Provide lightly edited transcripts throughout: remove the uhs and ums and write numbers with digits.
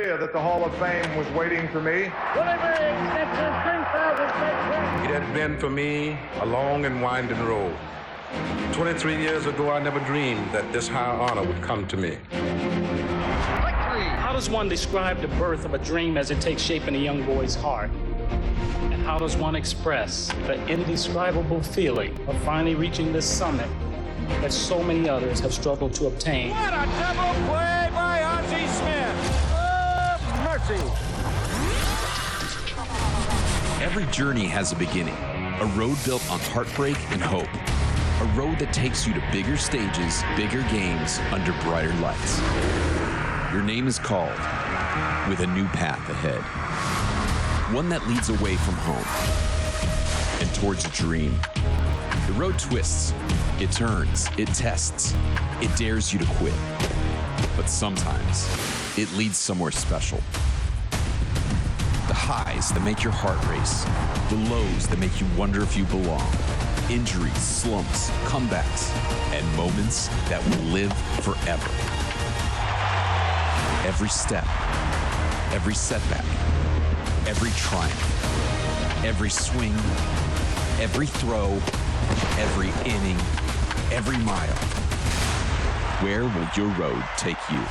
idea that the Hall of Fame was waiting for me. It had been for me a long and winding road. 23 years ago, I never dreamed that this high honor would come to me. How does one describe the birth of a dream as it takes shape in a young boy's heart? And how does one express the indescribable feeling of finally reaching this summit that so many others have struggled to obtain? What a double play by Ozzie Smith! Oh, mercy! Every journey has a beginning, a road built on heartbreak and hope. A road that takes you to bigger stages, bigger games, under brighter lights. Your name is called, with a new path ahead. One that leads away from home and towards a dream. The road twists, it turns, it tests, it dares you to quit. But sometimes, it leads somewhere special. The highs that make your heart race, the lows that make you wonder if you belong. Injuries, slumps, comebacks, and moments that will live forever. Every step, every setback, every triumph, every swing, every throw, every inning, every mile. Where will your road take you?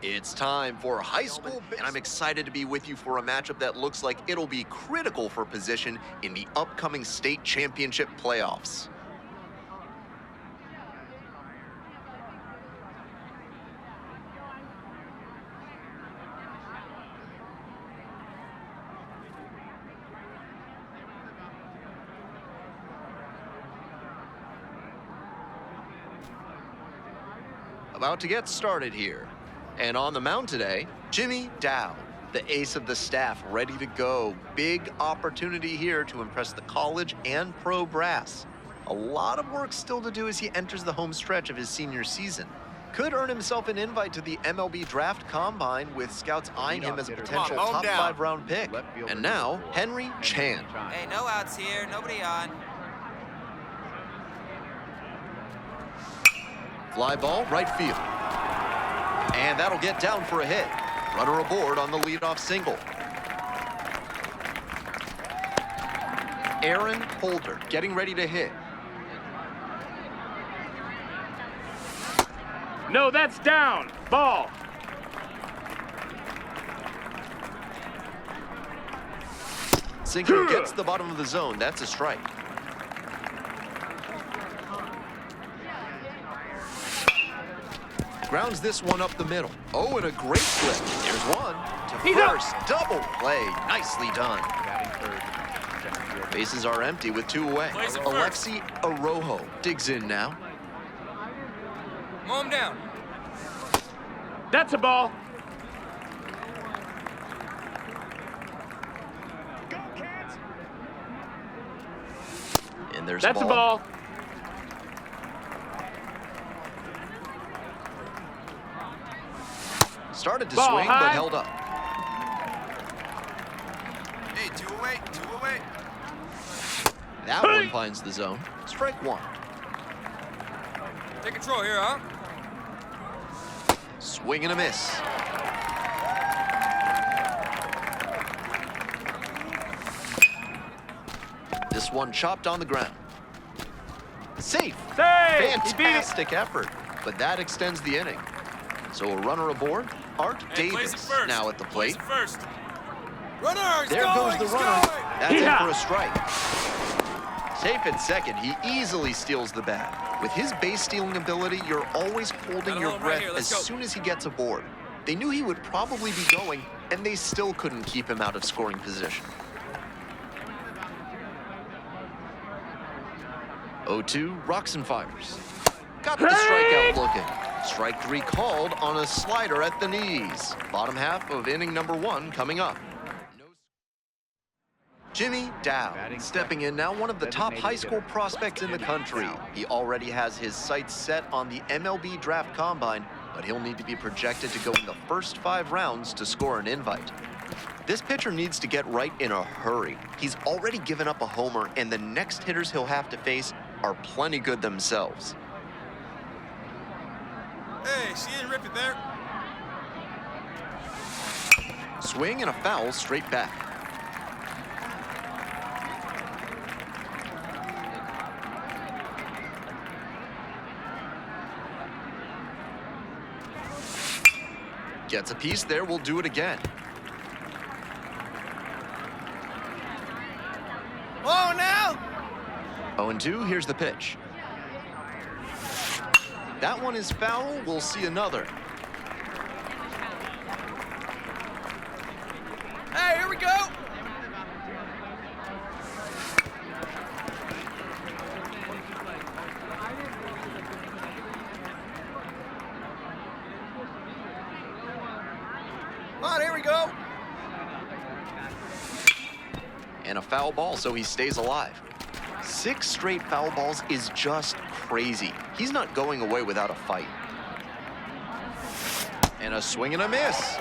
It's time for high school, and I'm excited to be with you for a matchup that looks like it'll be critical for position in the upcoming state championship playoffs. About to get started here. And on the mound today, Jon DOWD, the ace of the staff, ready to go. Big opportunity here to impress the college and pro brass. A lot of work still to do as he enters the home stretch of his senior season. Could earn himself an invite to the MLB Draft Combine, with scouts eyeing him as a potential top 5 round pick. And now, Henry Chan. Hey, no outs here, nobody on. Fly ball, right field. And that'll get down for a hit. Runner aboard on the leadoff single. Aaron Holder getting ready to hit. No, that's down. Ball. Sinker gets the bottom of the zone. That's a strike. Grounds this one up the middle. Oh, and a great flip. There's one to first. Double play. Nicely done. Bases are empty with 2 away. Alexi Arojo digs in now. Mow him down. That's a ball. And there's That's a ball. Started to Ball swing, high. but held up. Hey, 2 away, 2 away. That one finds the zone. Strike 1. Take control here, huh? Swing and a miss. This one chopped on the ground. Safe. Fantastic effort, but that extends the inning. So a runner aboard, Art Davis, now at the plate. Runner, There goes the runner. That's it for a strike. Safe at second, he easily steals the bag. With his base stealing ability, you're always holding your breath as soon as he gets aboard. They knew he would probably be going, and they still couldn't keep him out of scoring position. 0-2, rocks and fires. Got the strikeout looking. Strike 3 called on a slider at the knees. Bottom half of inning number 1 coming up. Jimmy Dowd stepping in now, one of the top high school prospects in the country. He already has his sights set on the MLB Draft Combine, but he'll need to be projected to go in the first 5 rounds to score an invite. This pitcher needs to get right in a hurry. He's already given up a homer, and the next hitters he'll have to face are plenty good themselves. Hey, she didn't rip it there. Swing and a foul straight back. Gets a piece there, we'll do it again. Oh, now! 0-2, here's the pitch. That one is foul, we'll see another. Hey, here we go! Come on, here we go! And a foul ball, so he stays alive. 6 straight foul balls is just crazy. He's not going away without a fight. And a swing and a miss.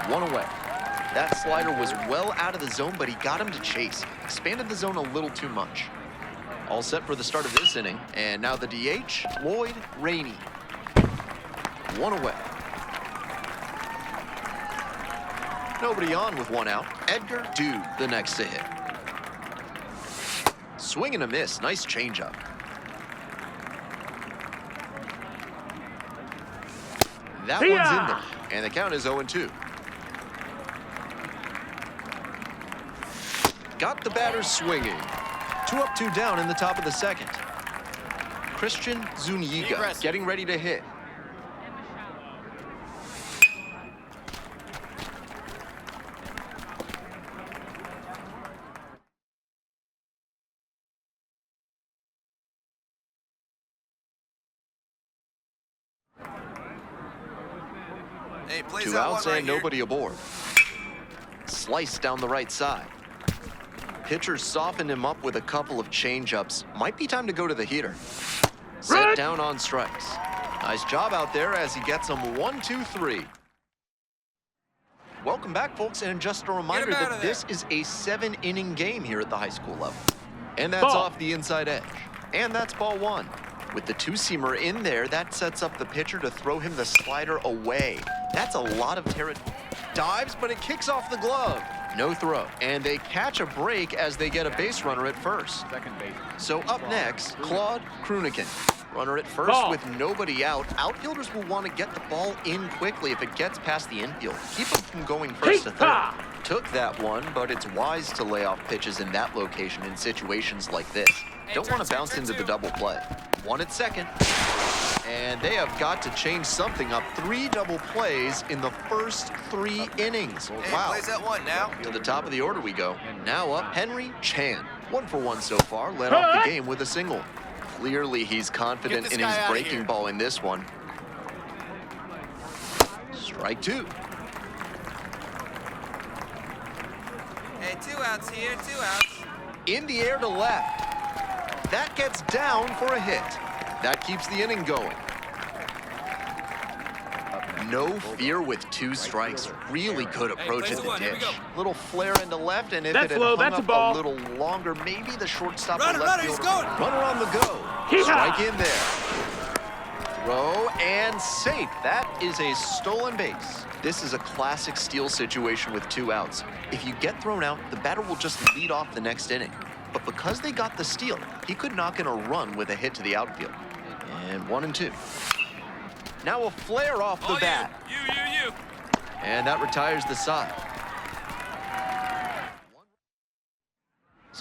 1 away. That slider was well out of the zone, but he got him to chase. Expanded the zone a little too much. All set for the start of this inning. And now the DH, Lloyd Rainey. 1 away. Nobody on with 1 out. Edgar Dowd, the next to hit. Swing and a miss. Nice changeup. That one's in there. And the count is 0-2. Got the batter swinging. 2 up, 2 down in the top of the second. Christian Zuniga getting ready to hit. Hey, plays 2 that outs one right and here. nobody aboard. Slice down the right side. Pitcher softened him up with a couple of changeups. Might be time to go to the heater. Set down on strikes. Nice job out there as he gets them 1, 2, 3. Welcome back, folks, and just a reminder that this is a 7-inning game here at the high school level. And that's off the inside edge. And that's ball 1. With the 2-seamer in there, that sets up the pitcher to throw him the slider away. That's a lot of territory. Dives, but it kicks off the glove. No throw. And they catch a break as they get a base runner at first. Second base. So up next, Claude Kruniken. Runner at first with nobody out. Outfielders will want to get the ball in quickly if it gets past the infield. Keep them from going first to third. Took that one, but it's wise to lay off pitches in that location in situations like this. Don't want to bounce into the double play. 1 at second. And they have got to change something up. 3 double plays in the first 3 innings. Hey, Wow. plays that one now. To the top of the order we go. Now up, Henry Chan. 1 for 1 so far. Led off the game with a single. Clearly, he's confident in his breaking ball in this one. Strike 2. Hey, 2 outs here, 2 outs. In the air to left. That gets down for a hit. That keeps the inning going. No fear with 2 strikes. Really good approach at the ditch. Little flare into left, and if it had hung up a little longer, maybe the shortstop or left fielder. Runner on the go. Strike in there. Throw and safe. That is a stolen base. This is a classic steal situation with 2 outs. If you get thrown out, the batter will just lead off the next inning. But because they got the steal, he could knock in a run with a hit to the outfield. And 1 and 2. Now a flare off the bat. You. And that retires the side.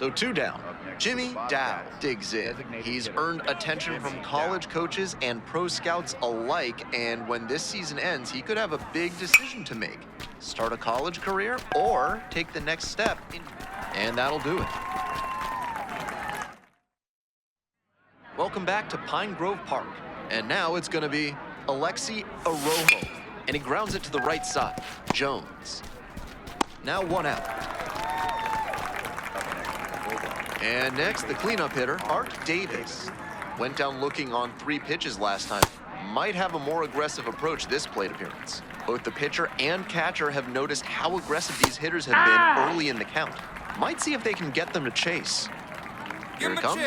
So 2 down. Jimmy Dowd digs in. He's earned attention from college coaches and pro scouts alike, and when this season ends, he could have a big decision to make. Start a college career or take the next step, and that'll do it. Welcome back to Pine Grove Park, and now it's going to be Alexi Arojo, and he grounds it to the right side. Jones. Now 1 out. And next, the cleanup hitter, Art Davis. Went down looking on 3 pitches last time. Might have a more aggressive approach this plate appearance. Both the pitcher and catcher have noticed how aggressive these hitters have been early in the count. Might see if they can get them to chase. Here it comes.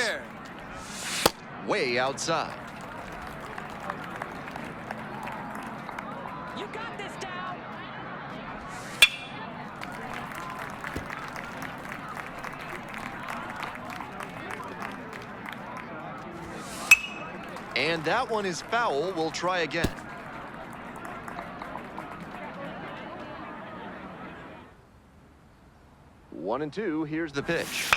Way outside. You got this, Dow. And that one is foul. We'll try again. One and 2, here's the pitch.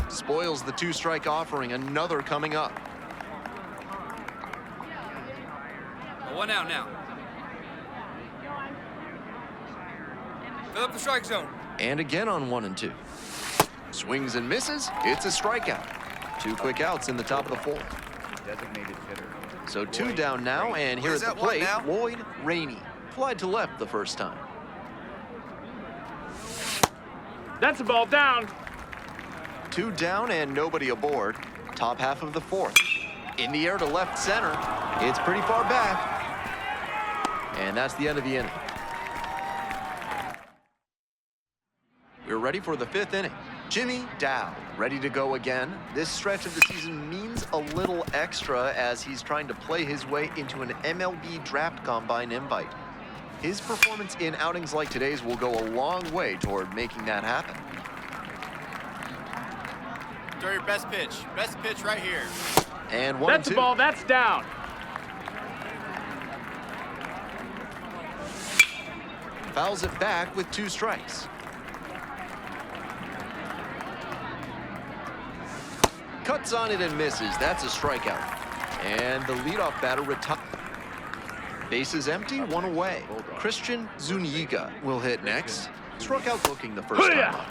Spoils the 2-strike offering, another coming up. 1 out now. Fill up the strike zone. And again on 1 and 2. Swings and misses, it's a strikeout. 2 quick outs in the top of the 4th. Designated hitter. So 2 down now, and here at the plate, Lloyd Rainey. Flied to left the first time. That's a ball down. 2 down and nobody aboard. Top half of the 4th. In the air to left center. It's pretty far back. And that's the end of the inning. We're ready for the 5th inning. Jimmy Dowd ready to go again. This stretch of the season means a little extra as he's trying to play his way into an MLB draft combine invite. His performance in outings like today's will go a long way toward making that happen. Throw your best pitch. Best pitch right here. And 1 That's and 2. a ball. That's down. Fouls it back with 2 strikes. Cuts on it and misses. That's a strikeout. And the leadoff batter retires. Bases empty, 1 away. Christian Zuniga will hit next. Struck out looking the first time up.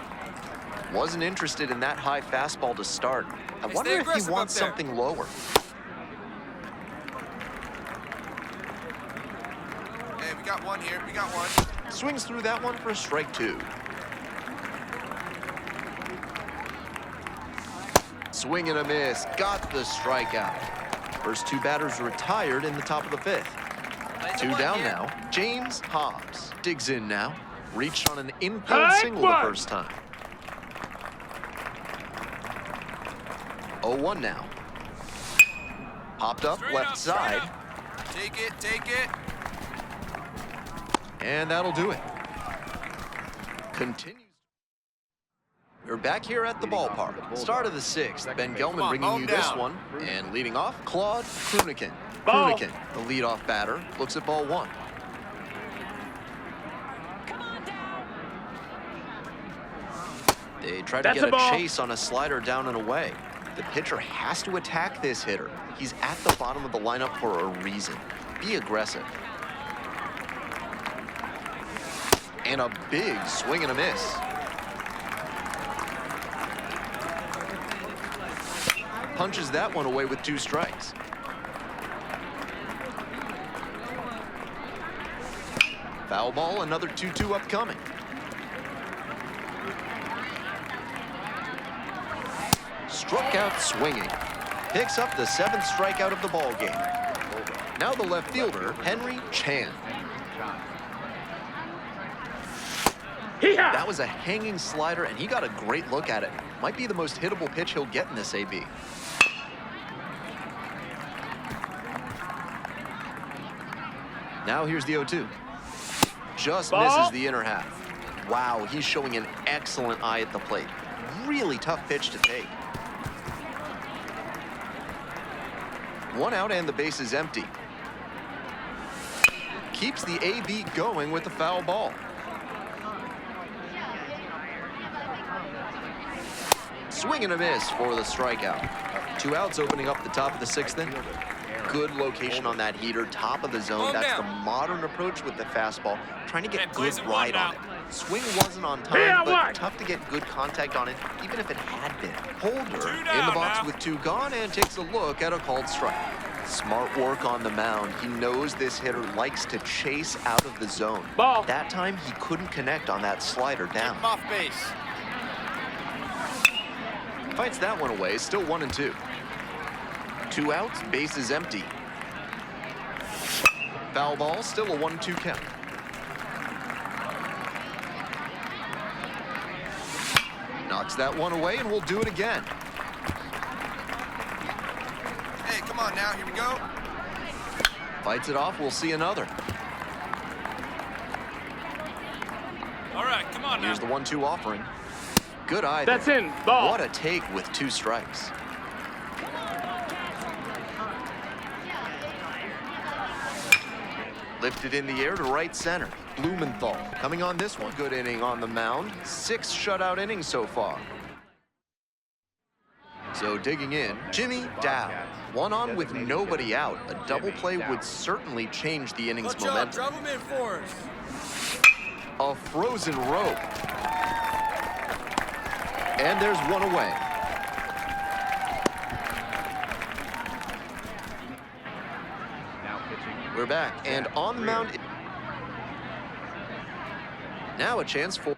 Wasn't interested in that high fastball to start. I wonder if he wants something lower. Hey, we got one here. We got one. Swings through that one for strike 2. Swing and a miss. Got the strikeout. First 2 batters retired in the top of the 5th. 2 down now. James Hobbs digs in now. Reached on an infield single the first time. 0-1 now. Popped up left side. Take it, take it. And that'll do it. Continues. We're back here at the ballpark. Start of the 6th. Ben Gelman bringing you this one. And leading off, Claude Krunikin. Krunikin, the leadoff batter, looks at ball 1. Come on, Dow. They try to get a chase on a slider down and away. The pitcher has to attack this hitter. He's at the bottom of the lineup for a reason. Be aggressive. And a big swing and a miss. Punches that one away with 2 strikes. Foul ball, another 2-2 upcoming. Struck out swinging. Picks up the 7th strikeout of the ball game. Now the left fielder, Henry Chan. That was a hanging slider, and he got a great look at it. Might be the most hittable pitch he'll get in this AB. Now here's the 0-2. Just misses the inner half. Wow, he's showing an excellent eye at the plate. Really tough pitch to take. 1 out and the base is empty. Keeps the AB going with the foul ball. Swing and a miss for the strikeout. 2 outs opening up the top of the 6th inning. Good location on that heater, top of the zone. That's the modern approach with the fastball, trying to get good ride on it. Swing wasn't on time, but tough to get good contact on it, even if it had been. Holder in the box with 2 gone and takes a look at a called strike. Smart work on the mound. He knows this hitter likes to chase out of the zone. Ball. That time, he couldn't connect on that slider down. Off base. Fights that one away, still 1-2. 2 outs, base is empty. Foul ball, still a 1-2 count. Knocks that one away, and we'll do it again. Hey, come on now, here we go. Fights it off, we'll see another. All right, come on Here's the 1-2 offering. Good eye. That's there. in. Ball. What a take with 2 strikes. Lifted in the air to right center. Blumenthal coming on this one. Good inning on the mound. 6 shutout innings so far. So digging in, Jimmy Dowd. 1 on with nobody out. A double play would certainly change the inning's momentum. Drop him in for us. A frozen rope. And there's 1 away. We're back, and on the mound. Now a chance for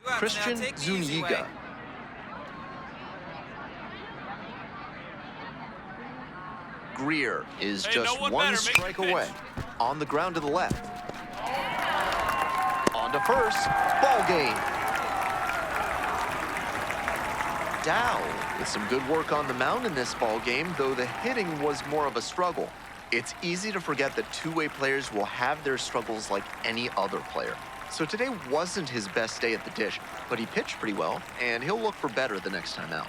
Christian Zuniga. Greer is just 1 strike away. On the ground to the left. On to first. Ball game. Dow with some good work on the mound in this ball game, though the hitting was more of a struggle. It's easy to forget that two-way players will have their struggles like any other player. So today wasn't his best day at the dish, but he pitched pretty well, and he'll look for better the next time out.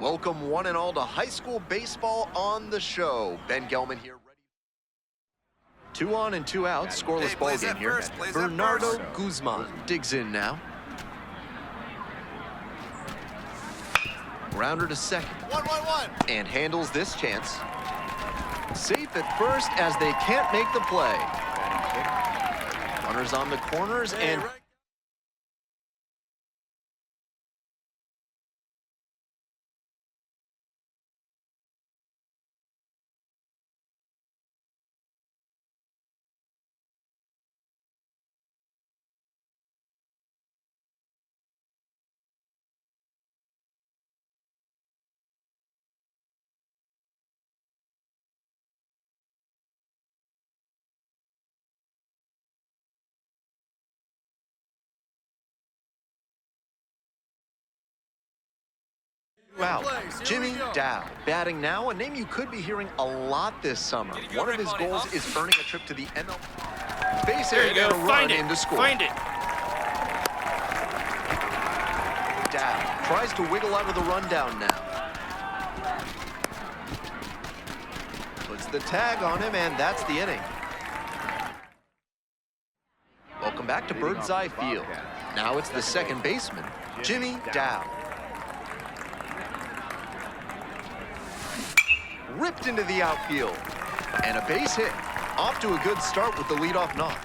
Welcome one and all to high school baseball on the show. Ben Gelman here. 2 on and 2 out, scoreless ball game here. Bernardo Guzman digs in now. Grounder to second. 1-1-1. And handles this chance. Safe at first as they can't make the play. Runners on the corners and... Wow, Jimmy Dow, batting now, a name you could be hearing a lot this summer. One of his goals is earning a trip to the MLB. Base hit and a run in to score. Find it. Dow tries to wiggle out of the rundown now. Puts the tag on him, and that's the inning. Welcome back to Bird's Eye Field. Now it's the second baseman, Jimmy Dow. Ripped into the outfield. And a base hit. Off to a good start with the leadoff knock.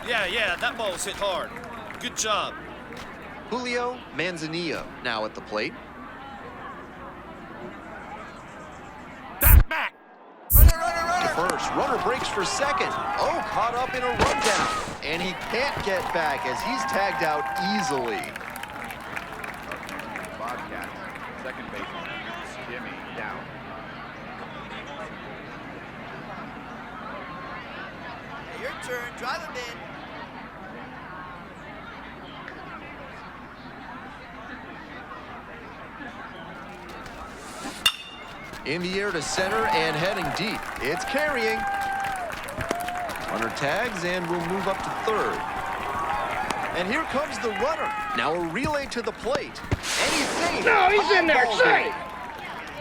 Yeah, that ball's hit hard. Good job. Julio Manzanillo now at the plate. Back. Runner. First, runner breaks for second. Oh, caught up in a rundown. And he can't get back as he's tagged out easily. Bobcats, second baseman, Jimmy Dowd. Hey, your turn. Drive him in. In the air to center and heading deep. It's carrying. Runner tags and will move up to third. And here comes the runner. Now a relay to the plate. And he's safe. No, he's in there, Ball safe. game.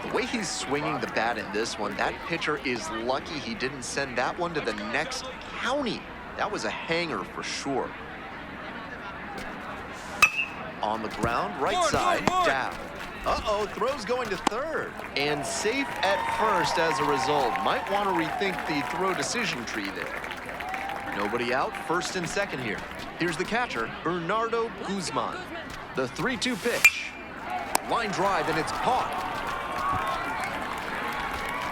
The way he's swinging the bat in this one, that pitcher is lucky he didn't send that one to the next county. That was a hanger for sure. On the ground, right side, down. Uh-oh, throw's going to third. And safe at first as a result. Might want to rethink the throw decision tree there. Nobody out, first and second here. Here's the catcher, Bernardo Guzman. The 3-2 pitch. Line drive, and it's caught.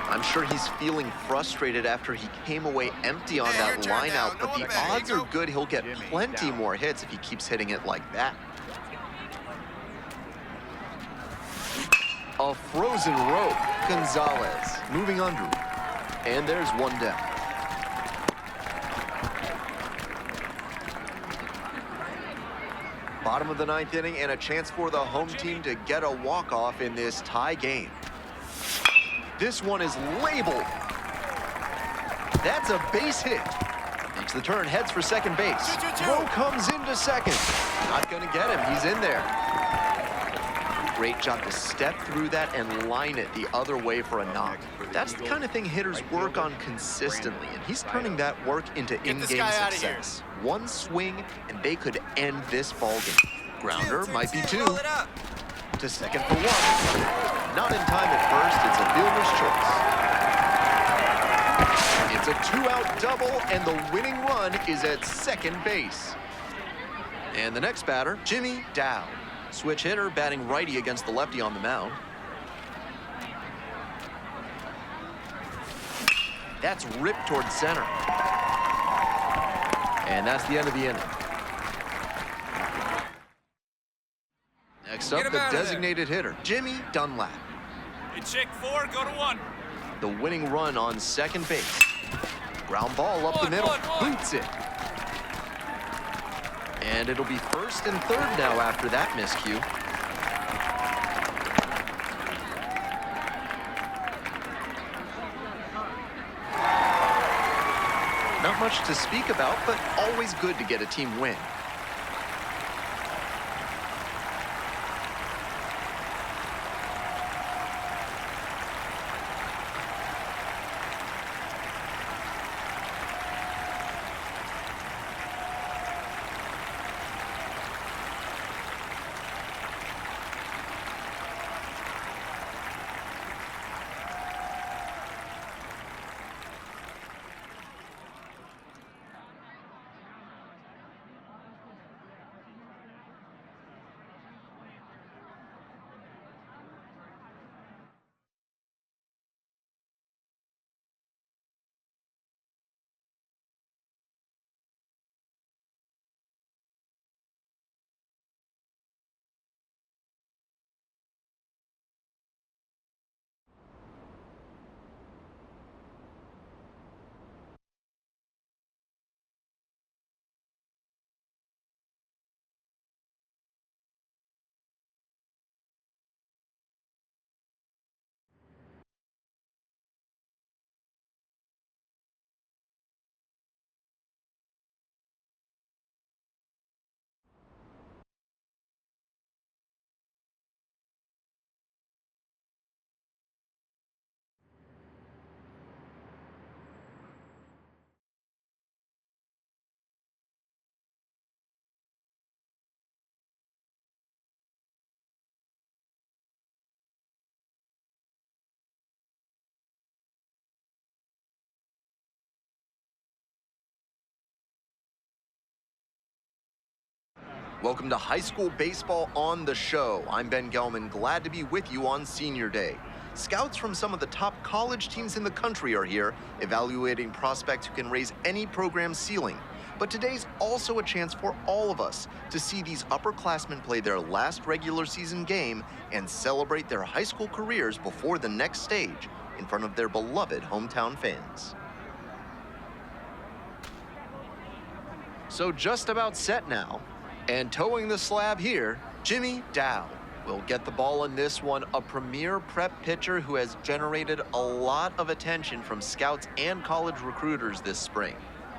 I'm sure he's feeling frustrated after he came away empty on that line out, but the odds are good he'll get plenty more hits if he keeps hitting it like that. A frozen rope. Gonzalez moving under. And there's one down. Bottom of the ninth inning and a chance for the home team to get a walk-off in this tie game. This one is labeled. That's a base hit. Makes the turn, heads for second base. Throw comes into second. Not gonna get him, he's in there. Great job to step through that and line it the other way for a knock. That's the kind of thing hitters work on consistently, and he's turning that work into in-game success. One swing, and they could end this ballgame. Grounder might be two. To second for one. Not in time at first, it's a fielder's choice. It's a two-out double, and the winning run is at second base. And the next batter, Jimmy Dowd. Switch hitter, batting righty against the lefty on the mound. That's ripped towards center. And that's the end of the inning. Next up, the designated hitter, Jimmy Dunlap. Hey, check 4, go to 1. The winning run on second base. Ground ball up the middle, boots it. And it'll be first and third now after that miscue. Not much to speak about, but always good to get a team win. Welcome to High School Baseball on the Show. I'm Ben Gelman, glad to be with you on Senior Day. Scouts from some of the top college teams in the country are here, evaluating prospects who can raise any program ceiling. But today's also a chance for all of us to see these upperclassmen play their last regular season game and celebrate their high school careers before the next stage in front of their beloved hometown fans. So just about set now, and towing the slab here, Jimmy Dowd will get the ball in this one, a premier prep pitcher who has generated a lot of attention from scouts and college recruiters this spring.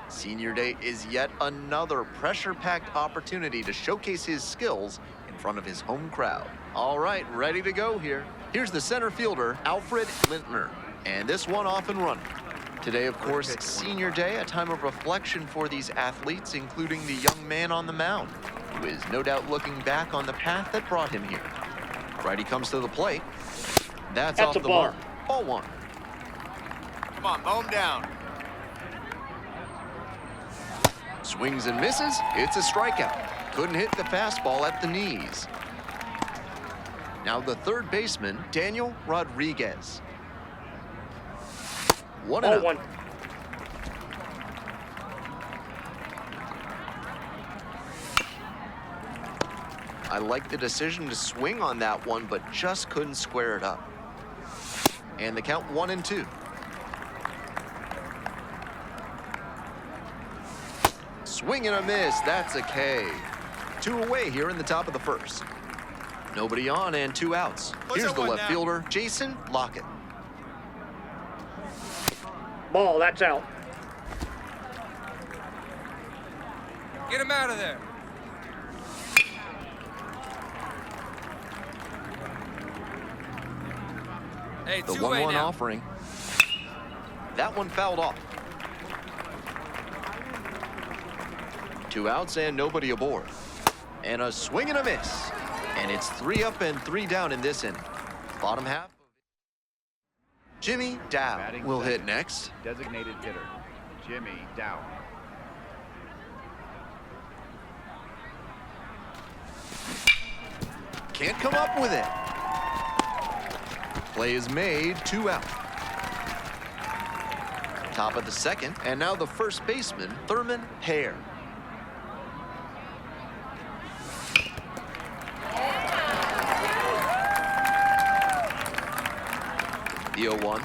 Senior Day is yet another pressure-packed opportunity to showcase his skills in front of his home crowd. All right, ready to go here. Here's the center fielder, Alfred Lintner, and this one off and running. Today, of course, Senior Day, a time of reflection for these athletes, including the young man on the mound, who is no doubt looking back on the path that brought him here. Righty comes to the plate. That's off the mark. Ball one. Come on, mow him down. Swings and misses. It's a strikeout. Couldn't hit the fastball at the knees. Now the third baseman, Daniel Rodriguez. 1-0. I like the decision to swing on that one, but just couldn't square it up. And the count 1-2. Swing and a miss. That's a K. 2 away here in the top of the first. Nobody on and 2 outs. Here's the left fielder, Jason Lockett. Ball, that's out. Get him out of there. Hey, The 2-way 1-1 now. offering. That one fouled off. 2 outs and nobody aboard. And a swing and a miss. And it's 3 up and 3 down in this inning. Bottom half. Jimmy Dowd Batting will hit second. next. Designated hitter, Jimmy Dowd. Can't come up with it. Play is made, 2 out. Top of the second, and now the first baseman, Thurman Hare. The 0-1.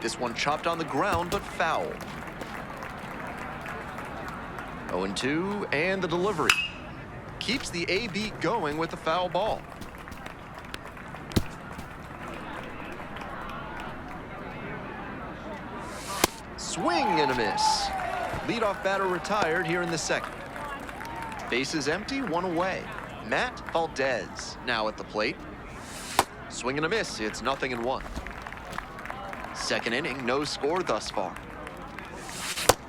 This one chopped on the ground, but foul. 0-2, and the delivery. Keeps the A beat going with the foul ball. Swing and a miss. Leadoff batter retired here in the second. Bases empty, 1 away. Matt Valdez now at the plate. Swing and a miss, it's 0-1. Second inning, no score thus far.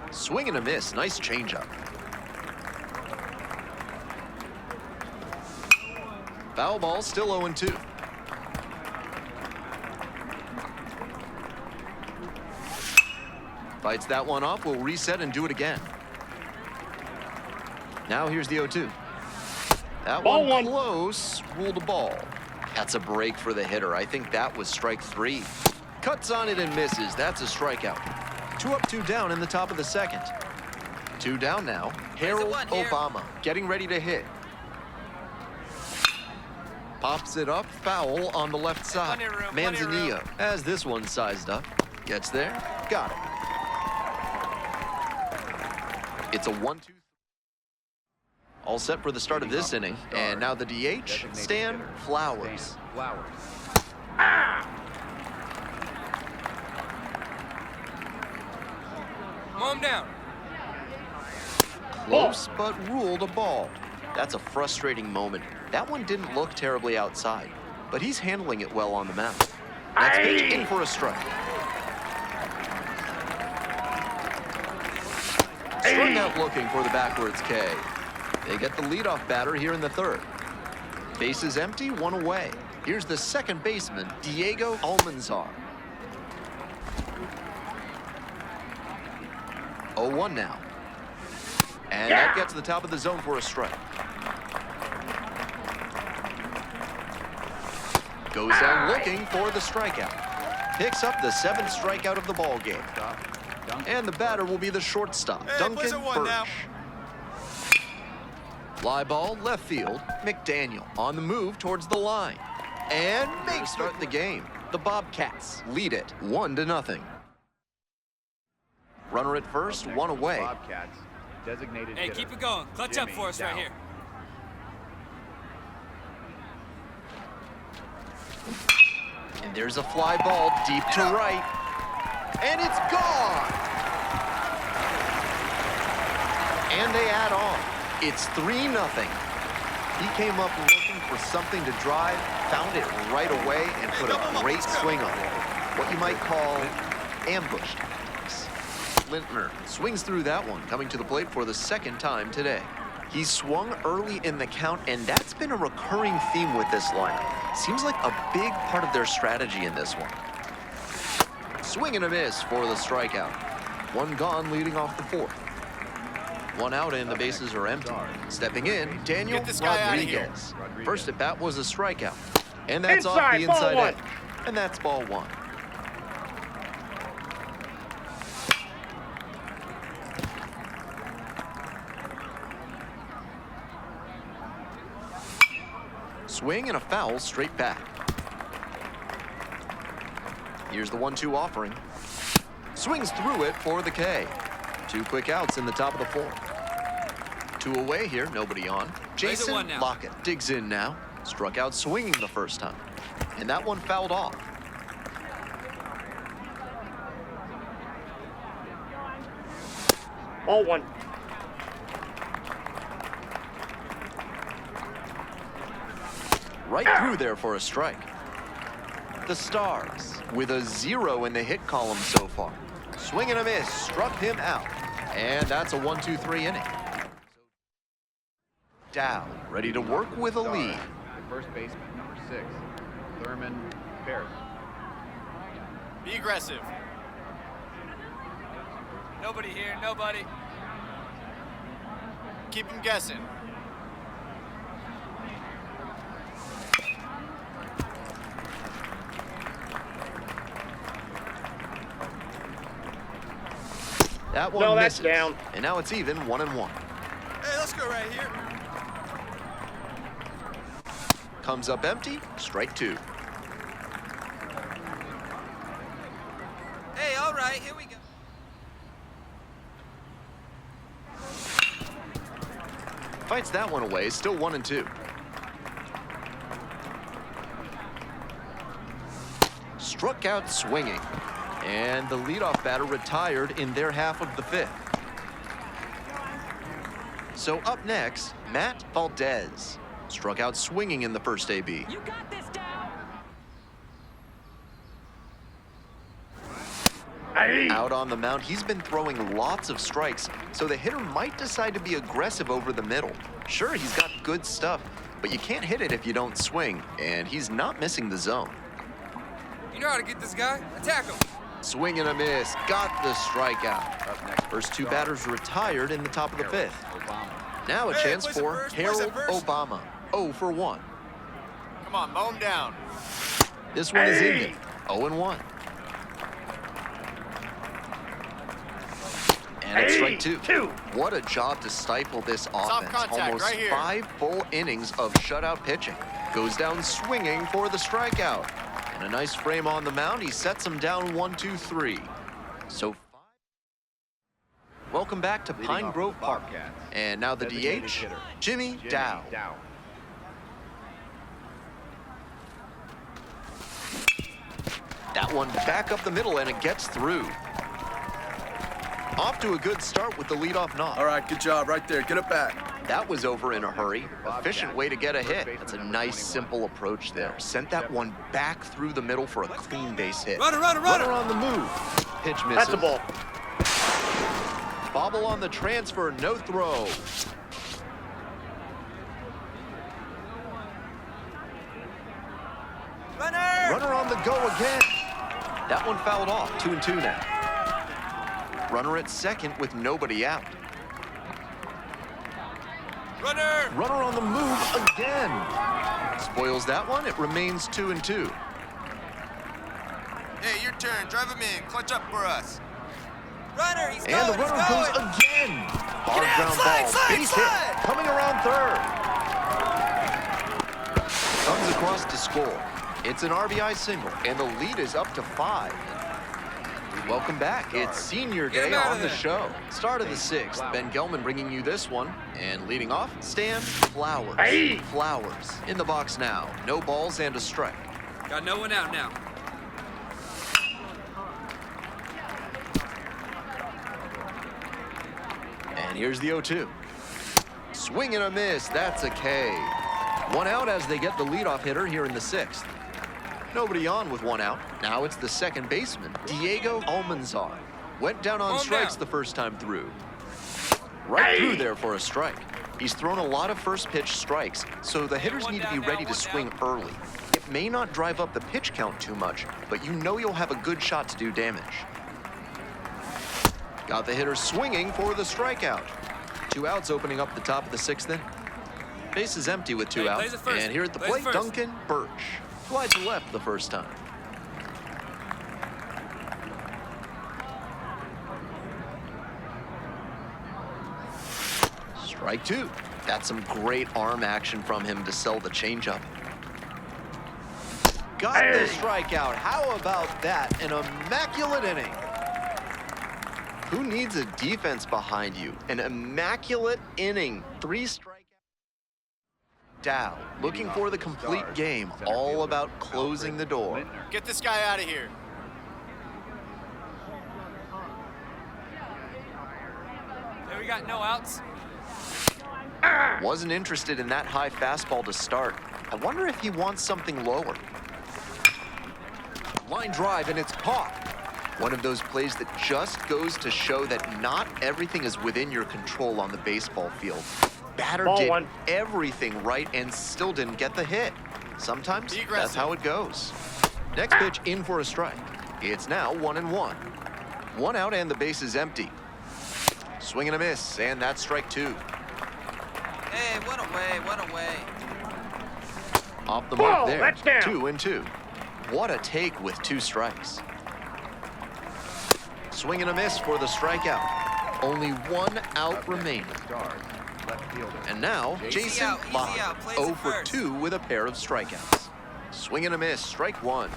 Swing and a miss, nice changeup. Foul ball, still 0-2. Fights that one off, will reset and do it again. Now here's the 0-2. That one close, ruled a ball. That's a break for the hitter. I think that was strike 3. Cuts on it and misses. That's a strikeout. 2 up, 2 down in the top of the second. 2 down now. Harold Obama getting ready to hit. Pops it up, foul on the left side. Manzanillo has this one sized up. Gets there, got it. It's a 1-2. All set for the start of this inning. And now the DH, Stan Flowers. Mow him down. Close, but ruled a ball. That's a frustrating moment. That one didn't look terribly outside, but he's handling it well on the mound. Next pitch, in for a strike. Strung out looking for the backwards K. They get the leadoff batter here in the third. Bases empty, 1 away. Here's the second baseman, Diego Almanzar. 0-1 now. And that gets to the top of the zone for a strike. Goes down looking for the strikeout. Picks up the 7th strikeout of the ball game. And the batter will be the shortstop, Duncan Birch. Fly ball left field, McDaniel on the move towards the line. And may start the game. The Bobcats lead it 1-0. Runner at first, one away. Bobcats, designated Hey, hitter, keep it going. Clutch up Jimmy for us right Dowd. here. And there's a fly ball deep to right. And it's gone! And they add on. It's 3-0. He came up looking for something to drive, found it right away, and put a great swing on it. What you might call ambushed. Lintner swings through that one, coming to the plate for the 2nd time today. He swung early in the count, and that's been a recurring theme with this lineup. Seems like a big part of their strategy in this one. Swing and a miss for the strikeout. One gone leading off the 4th. One out and the bases are empty. Stepping in, Daniel Get this guy outta here. Rodriguez. First at bat was a strikeout. And that's off Inside, the ball inside one. edge. And that's ball 1. Swing and a foul straight back. Here's the 1-2 offering. Swings through it for the K. 2 quick outs in the top of the 4th. 2 away here, nobody on. Jason one now. Lockett digs in now. Struck out swinging the first time. And that one fouled off. Ball 1. Right through there for a strike. The Stars with a 0 in the hit column so far. Swing and a miss, struck him out. And that's a 1-2-3 inning. Dow ready to work with a lead. The first baseman, number 6, Thurman Barrett. Be aggressive. Nobody here, nobody. Keep him guessing. That one No, that's misses. down. And now it's even 1-1. Hey, let's go right here. Comes up empty, strike 2. Hey, all right, here we go. Fights that one away, still 1-2. Struck out swinging. And the leadoff batter retired in their half of the 5th. So up next, Matt Valdez. Struck out swinging in the first AB. You got this, Dow. Out on the mound, he's been throwing lots of strikes, so the hitter might decide to be aggressive over the middle. Sure, he's got good stuff, but you can't hit it if you don't swing, and he's not missing the zone. You know how to get this guy? Attack him. Swing and a miss, got the strikeout. Up next, First 2 batters retired in the top of the 5th. Obama. Now a Hey, chance place it for first, place it Harold first. Obama. 0 for 1. Come on, mow him down. This one is ended. 0-1. And it's strike 2. What a job to stifle this offense. contact, Almost right here. 5 full innings of shutout pitching. Goes down swinging for the strikeout. And a nice frame on the mound. He sets him down 1-2-3. So, welcome back to Leading Pine off Grove the Park. Bobcats, And now the designated DH, hitter, Jimmy Dow. Dowd. That one back up the middle, and it gets through. Off to a good start with the leadoff knock. All right, good job right there. Get it back. That was over in a hurry. Efficient way to get a hit. That's a nice, simple approach there. Sent that one back through the middle for a clean base hit. Runner, runner, runner. Runner on the move. Pitch misses. That's a ball. Bobble on the transfer, no throw. Runner. Runner on the go again. That one fouled off, 2-2 now. Runner at second with nobody out. Runner! Runner on the move again. Spoils that one. It remains 2-2. Hey, your turn. Drive him in. Clutch up for us. Runner, he's And the going, runner he's goes going. again. Hard out, ground slide, ball. slide, Base slide. hit. Coming around third. Comes across to score. It's an RBI single, and the lead is up to 5. Welcome back. It's senior Get him day out of on the there. show. Start of the 6th. Ben Gelman bringing you this one. And leading off, Stan Flowers. Flowers in the box now. No balls and a strike. Got no one out now. And here's the 0-2. Swing and a miss. That's a K. 1 out as they get the leadoff hitter here in the 6th. Nobody on with 1 out. Now it's the second baseman, Diego Almanzar. Went down on Home strikes down. the first time through. Right through there for a strike. He's thrown a lot of first pitch strikes, so the hitters one need to be down ready now, to one swing down. early. It may not drive up the pitch count too much, but you know you'll have a good shot to do damage. Got the hitter swinging for the strikeout. 2 outs opening up the top of the 6th inning. Base is empty with 2 Hey, out. plays it first. And here at the Plays it plate, first. Duncan Birch. Fly to left the first time. Strike 2. That's some great arm action from him to sell the changeup. Got the strikeout. How about that? An immaculate inning. Who needs a defense behind you? An immaculate inning. 3 strikeouts. Dow, looking for the complete game. All about closing the door. Get this guy out of here. Hey, we got no outs. Wasn't interested in that high fastball to start. I wonder if he wants something lower. Line drive, and it's caught. One of those plays that just goes to show that not everything is within your control on the baseball field. Batter did everything right and still didn't get the hit. Sometimes Be that's aggressive. how it goes. Next pitch in for a strike. It's now 1-1. 1 out and the base is empty. Swing and a miss, and that's strike 2. Hey, one away, one away. Off the mark there. 2-2. What a take with 2 strikes. Swing and a miss for the strikeout. Only 1 out remaining. And now, Jason out, easy Locke, out. Plays 0 it for first. 2 with a pair of strikeouts. Swing and a miss, strike 1.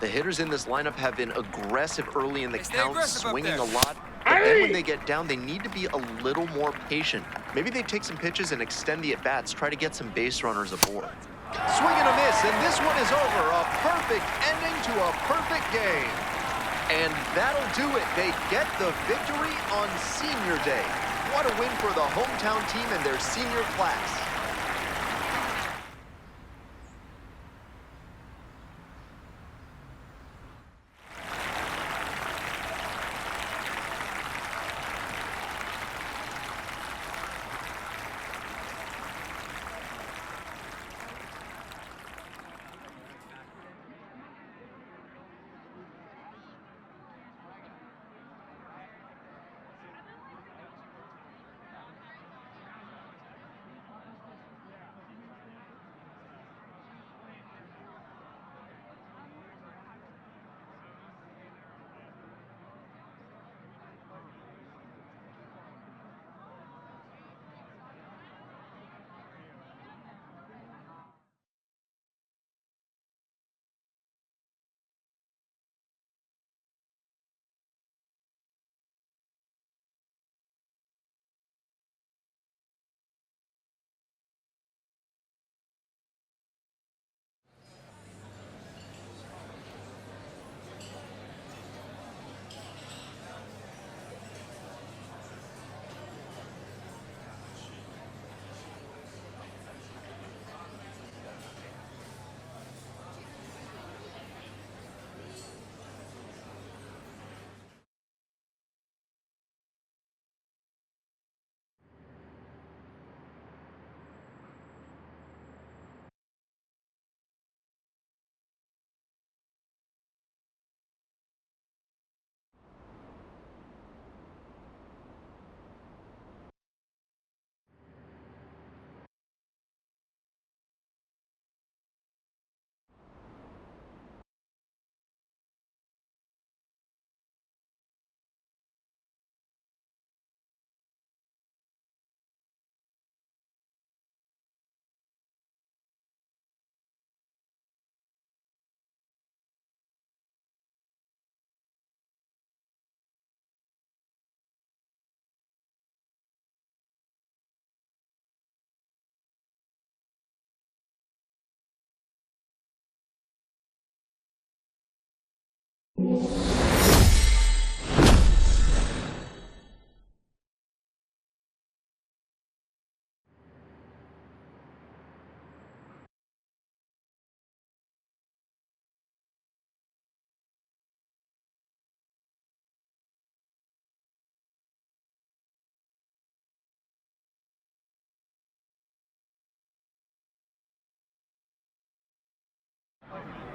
The hitters in this lineup have been aggressive early in the Hey, stay count, aggressive up swinging there. a lot. But then when they get down, they need to be a little more patient. Maybe they take some pitches and extend the at-bats, try to get some base runners aboard. Swing and a miss, and this one is over. A perfect ending to a perfect game. And that'll do it. They get the victory on senior day. What a win for the hometown team and their senior class.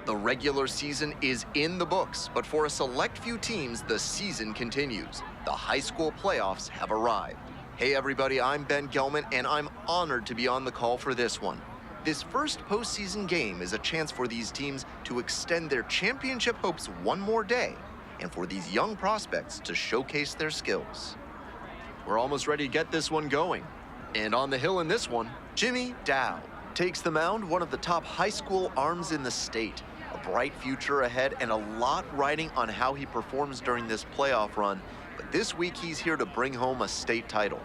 The regular season is in the books, but for a select few teams, the season continues. The high school playoffs have arrived. Hey everybody, I'm Ben Gelman, and I'm honored to be on the call for this one. This first postseason game is a chance for these teams to extend their championship hopes one more day, and for these young prospects to showcase their skills. We're almost ready to get this one going. And on the hill in this one, Jimmy Dowd takes the mound, one of the top high school arms in the state. A bright future ahead and a lot riding on how he performs during this playoff run. But this week, he's here to bring home a state title.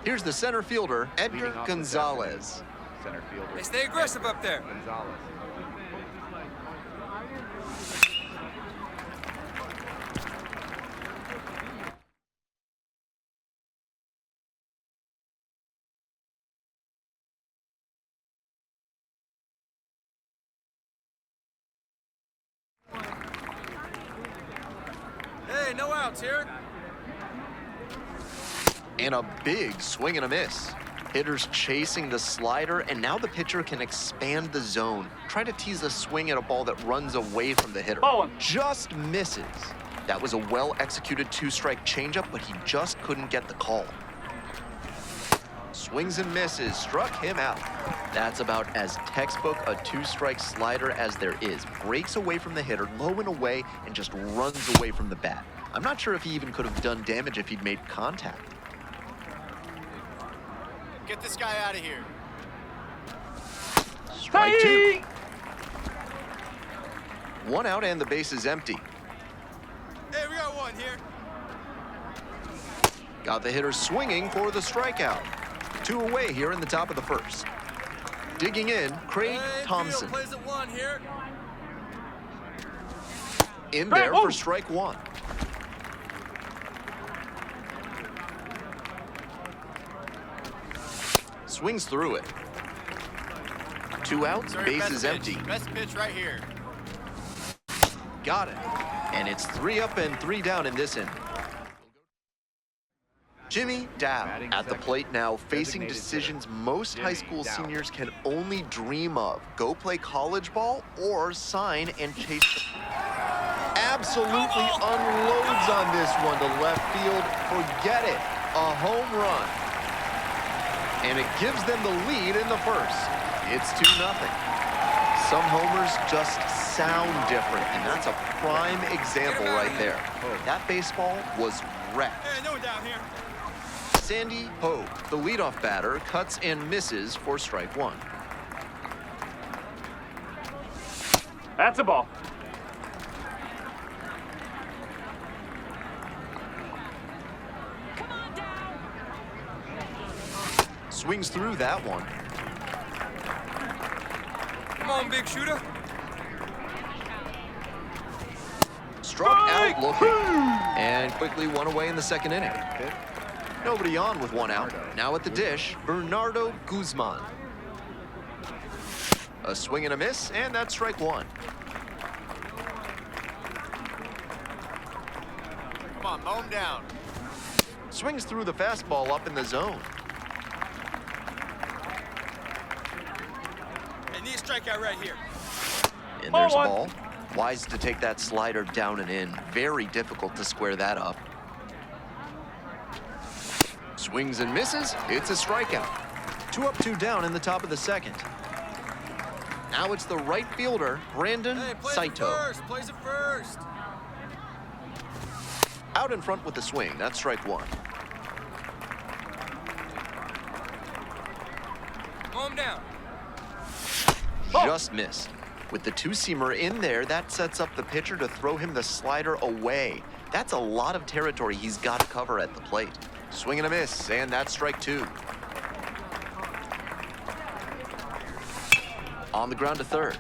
Here's the center fielder, Edgar Leading off the Gonzalez. Center fielder. Hey, stay aggressive up there. Gonzalez. Hey, no outs here. And a big swing and a miss. Hitters chasing the slider, and now the pitcher can expand the zone. Try to tease a swing at a ball that runs away from the hitter. Ball one. Just misses. That was a well-executed two-strike changeup, but he just couldn't get the call. Swings and misses, struck him out. That's about as textbook a two-strike slider as there is. Breaks away from the hitter, low and away, and just runs away from the bat. I'm not sure if he even could have done damage if he'd made contact. Get this guy out of here. Strike two. One out and the base is empty. Hey, we got one here. Got the hitter swinging for the strikeout. Two away here in the top of the first. Digging in, Craig Thompson. Field plays at one here. In there for strike one. Swings through it. Two outs, Sorry, base best is pitch. empty. Best pitch right here. Got it. And it's 3 up and 3 down in this inning. Jimmy Dowd at the plate now, facing decisions most high school seniors can only dream of. Go play college ball or sign and chase. Absolutely unloads on this one to left field. Forget it. A home run. And it gives them the lead in the first. It's 2-0. Some homers just sound different, and that's a prime example right there. That baseball was wrecked. Hey, no one down here. Sandy Hogue, the leadoff batter, cuts and misses for strike one. That's a ball. Come on down. Swings through that one. Come on, big shooter. Struck out looking. And quickly one away in the second inning. Nobody on with one out. Now at the dish, Bernardo Guzman. A swing and a miss, and that's strike one. Come on, mow him down. Swings through the fastball up in the zone. Hey, need a strikeout right here. And there's a ball. Wise to take that slider down and in. Very difficult to square that up. Swings and misses. It's a strikeout. 2 up, 2 down in the top of the second. Now it's the right fielder, Brandon Hey, plays it Saito. first. Plays it first. Out in front with the swing. That's strike one. Mow him down. Just missed. With the two-seamer in there, that sets up the pitcher to throw him the slider away. That's a lot of territory he's got to cover at the plate. Swing and a miss, and that's strike two. On the ground to third.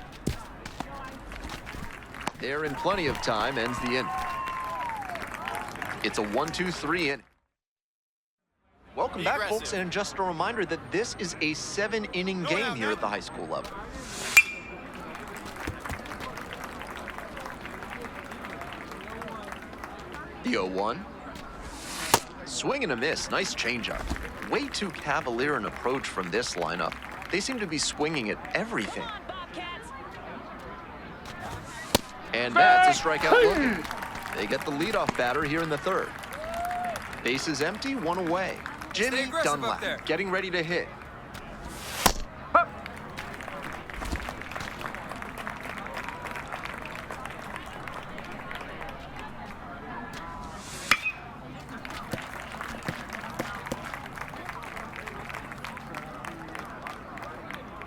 There in plenty of time, ends the inning. It's a 1-2-3 inning. Welcome Be back, aggressive. folks, and just a reminder that this is a 7-inning game down, here no. at the high school level. The 0-1. Swing and a miss. Nice changeup. Way too cavalier an approach from this lineup. They seem to be swinging at everything. Come on, Bobcats. And that's a strikeout looking. They get the leadoff batter here in the third. Base is empty, one away. Jimmy aggressive up there. Dunlap getting ready to hit.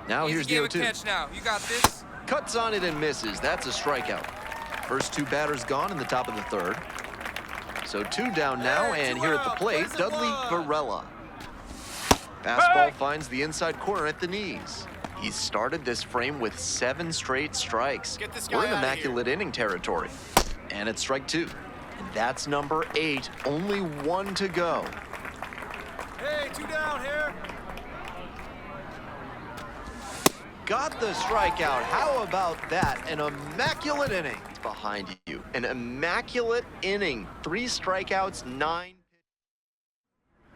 Now here's the 0-2. Catch now. You got this. Cuts on it and misses. That's a strikeout. First two batters gone in the top of the third. So two down now, and here at the plate, Dudley Varela. Fastball finds the inside corner at the knees. He's started this frame with 7 straight strikes. Get this guy We're in outta immaculate inning territory. And it's strike 2. And that's number 8. Only 1 to go. Hey, 2 down here. Got the strikeout. How about that? An immaculate inning behind you. An immaculate inning. 3 strikeouts, 9.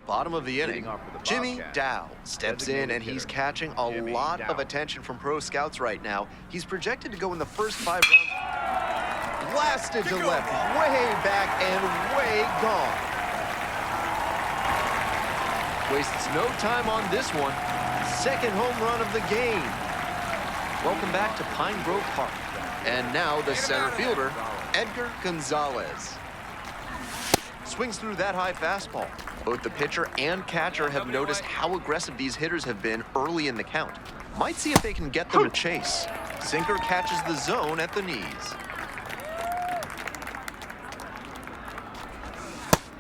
Bottom of the inning, Jimmy Dowd steps in, and he's catching a lot of attention from pro scouts right now. He's projected to go in the first 5 rounds. Blasted to left, way back and way gone. Wastes no time on this one. Second home run of the game. Welcome back to Pine Grove Park. And now the center fielder, Edgar Gonzalez. Swings through that high fastball. Both the pitcher and catcher have noticed how aggressive these hitters have been early in the count. Might see if they can get them to chase. Sinker catches the zone at the knees.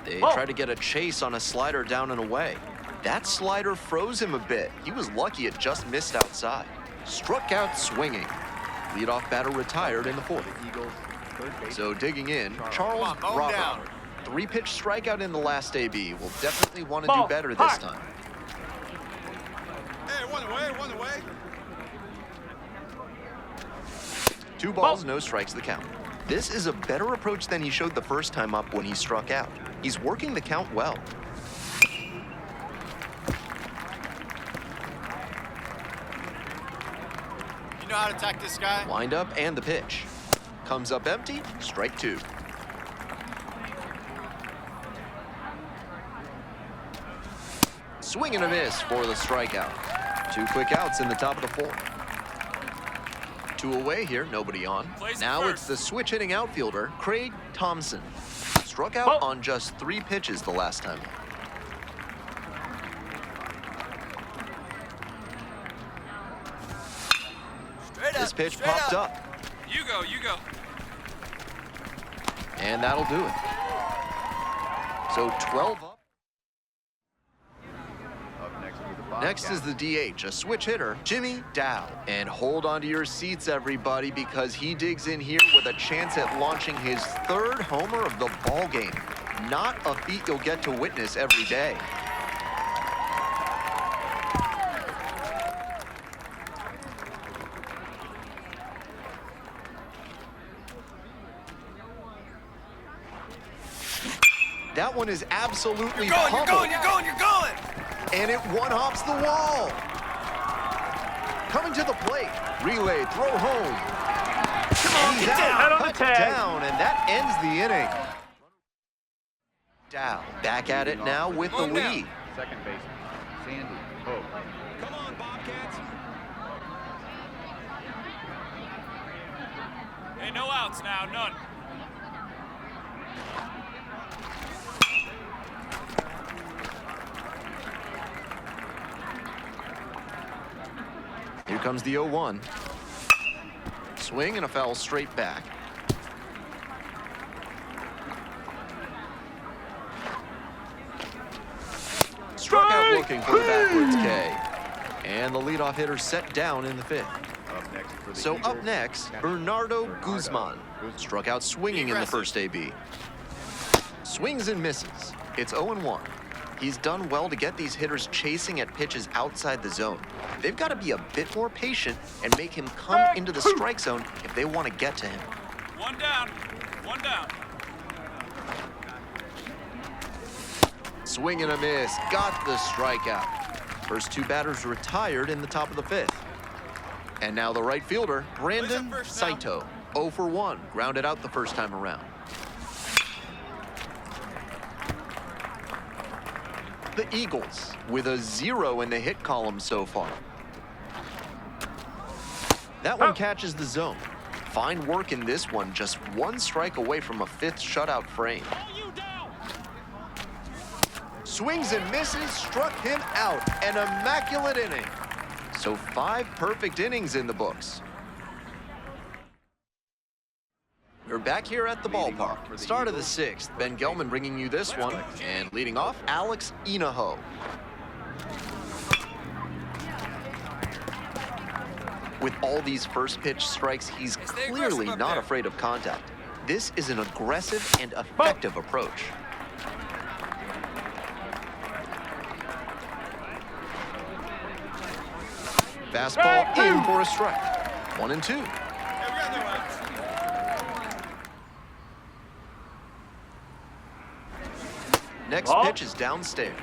They try to get a chase on a slider down and away. That slider froze him a bit. He was lucky it just missed outside. Struck out swinging. Leadoff batter retired in the 4th. So digging in, Charles Bravo. 3-pitch strikeout in the last AB. Will definitely want to do better this time. Hey, one away. 2 balls, no strikes the count. This is a better approach than he showed the first time up when he struck out. He's working the count well. You know how to attack this guy? Wind up and the pitch. Comes up empty, strike 2. Swing and a miss for the strikeout. 2 quick outs in the top of the 4th. 2 away here, nobody on. Now it's the switch hitting outfielder, Craig Thompson. Struck out on just 3 pitches the last time. This pitch popped up. You go. And that'll do it. So 12 up. Next is the DH, a switch hitter, Jimmy Dowd. And hold on to your seats, everybody, because he digs in here with a chance at launching his 3rd homer of the ball game. Not a feat you'll get to witness every day. That one is absolutely pummeled. You're going. And it one-hops the wall. Coming to the plate. Relay, throw home. Come on, get down. Head on the tag. Down, and that ends the inning. Down. Back at it now with the lead. Second baseman, Sandy Hope. Come on, Bobcats. Hey, no outs now, none. Here comes the 0-1. Swing and a foul straight back. Struck out looking for the backwards K. And the leadoff hitter set down in the 5th. So up next, Bernardo Guzman. Struck out swinging in the first AB. Swings and misses. It's 0-1. He's done well to get these hitters chasing at pitches outside the zone. They've got to be a bit more patient and make him come into the strike zone if they want to get to him. One down. Swing and a miss. Got the strikeout. First 2 batters retired in the top of the 5th. And now the right fielder, Brandon Saito. 0 for 1, grounded out the first time around. The Eagles with a 0 in the hit column so far. That one catches the zone. Fine work in this one, just one strike away from a 5th shutout frame. Swings and misses, struck him out. An immaculate inning. So 5 perfect innings in the books. We're back here at the ballpark. Start of the 6th. Ben Gelman bringing you this one. And leading off, Alex Inaho. With all these first pitch strikes, he's clearly not afraid of contact. This is an aggressive and effective approach. Fastball in for a strike. 1 and 2. Next pitch is downstairs.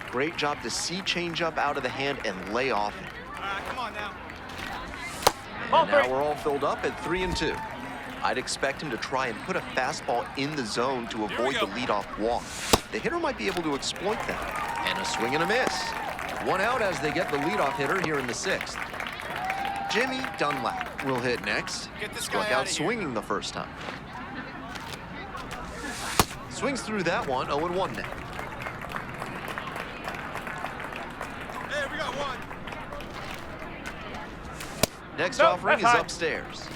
Great job to see changeup out of the hand and lay off it. Come on now. And now we're all filled up at 3 and 2. I'd expect him to try and put a fastball in the zone to avoid the leadoff walk. The hitter might be able to exploit that. And a swing and a miss. 1 out as they get the leadoff hitter here in the 6th. Jimmy Dunlap will hit next. Struck out swinging the first time. Swings through that one, 0-1 now. Hey, we got one. Next offering is upstairs.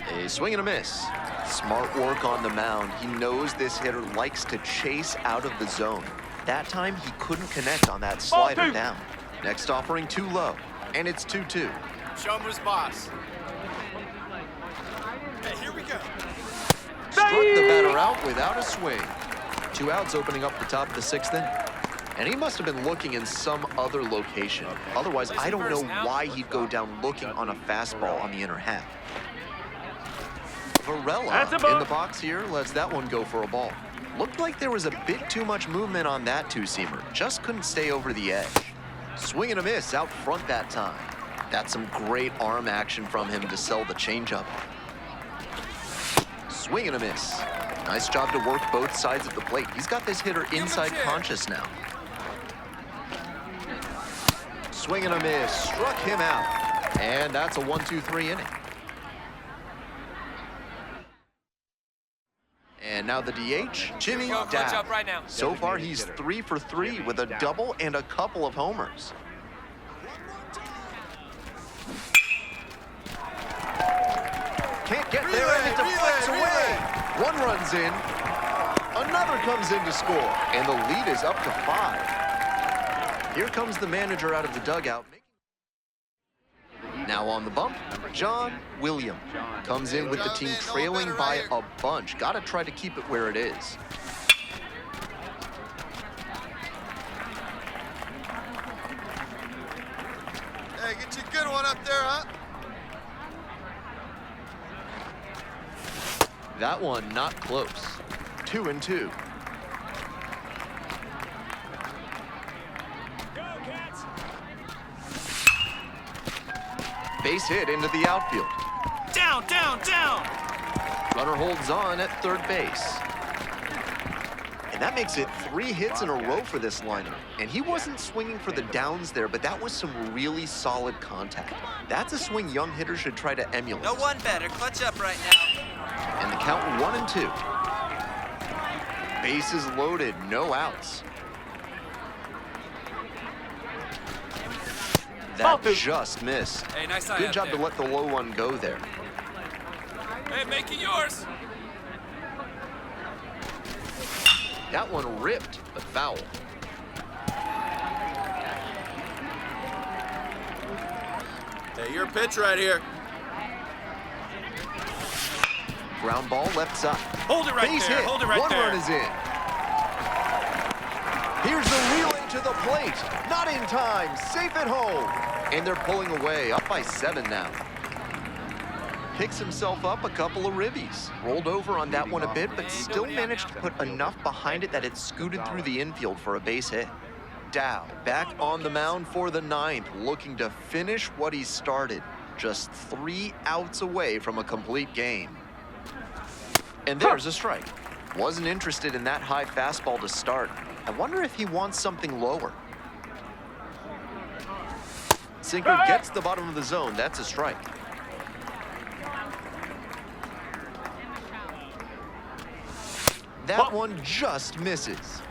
A swing and a miss. Smart work on the mound. He knows this hitter likes to chase out of the zone. That time, he couldn't connect on that slider down. Next offering, too low, and it's 2-2. Show him who's boss. Hey, here we go. Struck the batter out without a swing. 2 outs opening up the top of the 6th inning. And he must have been looking in some other location. Otherwise, I don't know why he'd go down looking on a fastball on the inner half. Varela in the box here lets that one go for a ball. Looked like there was a bit too much movement on that two-seamer. Just couldn't stay over the edge. Swing and a miss out front that time. That's some great arm action from him to sell the changeup. Swing and a miss. Nice job to work both sides of the plate. He's got this hitter inside conscious now. Swing and a miss. Struck him out. And that's a 1-2-3 inning. And now the DH, Jimmy Dowd. Right now. So far, he's 3 for 3 with a double and a couple of homers. Can't get there, and it deflects away. 1 runs in. Another comes in to score, and the lead is up to 5. Here comes the manager out of the dugout. Now on the bump, John William comes in with the team trailing by a bunch. Got to try to keep it where it is. Hey, get you a good one up there, huh? That one not close. 2 and 2. Base hit into the outfield. Down, down, down. Runner holds on at third base. And that makes it 3 hits in a row for this lineup. And he wasn't swinging for the downs there, but that was some really solid contact. That's a swing young hitters should try to emulate. No one better. Clutch up right now. And the count 1 and 2. Bases loaded, no outs. That just missed. Hey, nice eye Good out job there. to let the low one go there. Hey, make it yours. That one ripped, but foul. Hey, your pitch right here. Ground ball left side. Hold it right Base there. hit. Hold it right 1 there. run is in. Here's the relay to the plate. Not in time. Safe at home. And they're pulling away. Up by 7 now. Picks himself up a couple of ribbies. Rolled over on that one a bit, but still managed to put enough behind it that it scooted through the infield for a base hit. Dow back on the mound for the 9th, looking to finish what he started. Just 3 outs away from a complete game. And there's a strike. Wasn't interested in that high fastball to start. I wonder if he wants something lower. Sinker gets the bottom of the zone. That's a strike. That one just misses.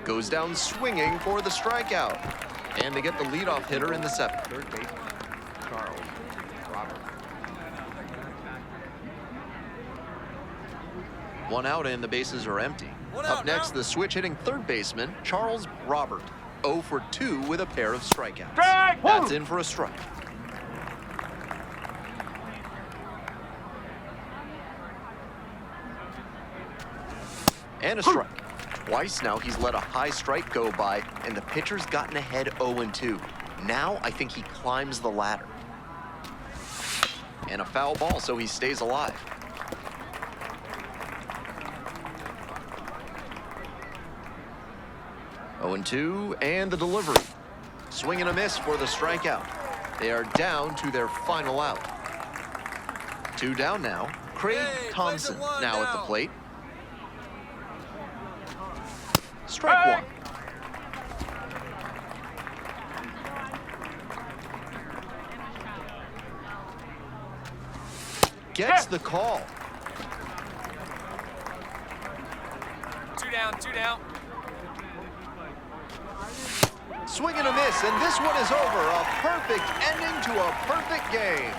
Goes down swinging for the strikeout. And they get the leadoff hitter in the 7th. Third baseman, Charles Robert. 1 out and the bases are empty. Up next, the switch-hitting third baseman, Charles Robert. 0 for 2 with a pair of strikeouts. That's in for a strike. And a strike. Twice now he's let a high strike go by, and the pitcher's gotten ahead 0-2. Now I think he climbs the ladder. And a foul ball, so he stays alive. Oh, 0-2, and the delivery. Swing and a miss for the strikeout. They are down to their final out. 2 down now. Craig Thompson now at the plate. Strike 1. Gets the call. 2 down, 2 down. Swing and a miss, and this one is over. A perfect ending to a perfect game.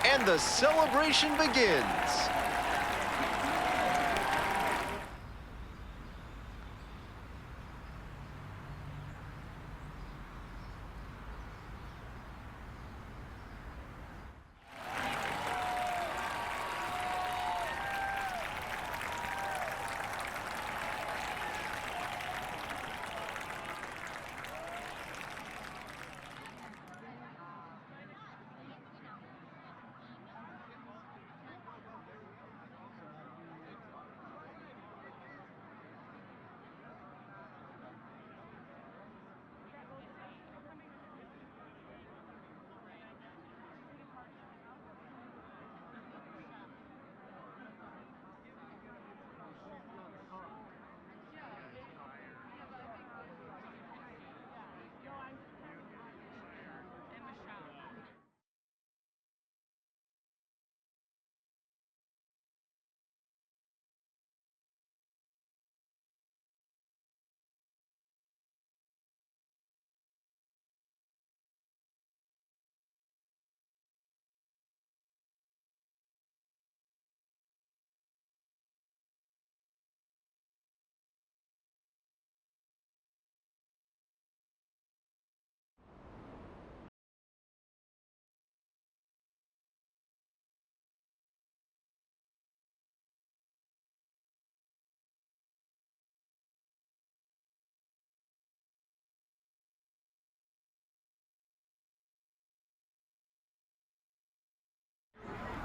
And the celebration begins.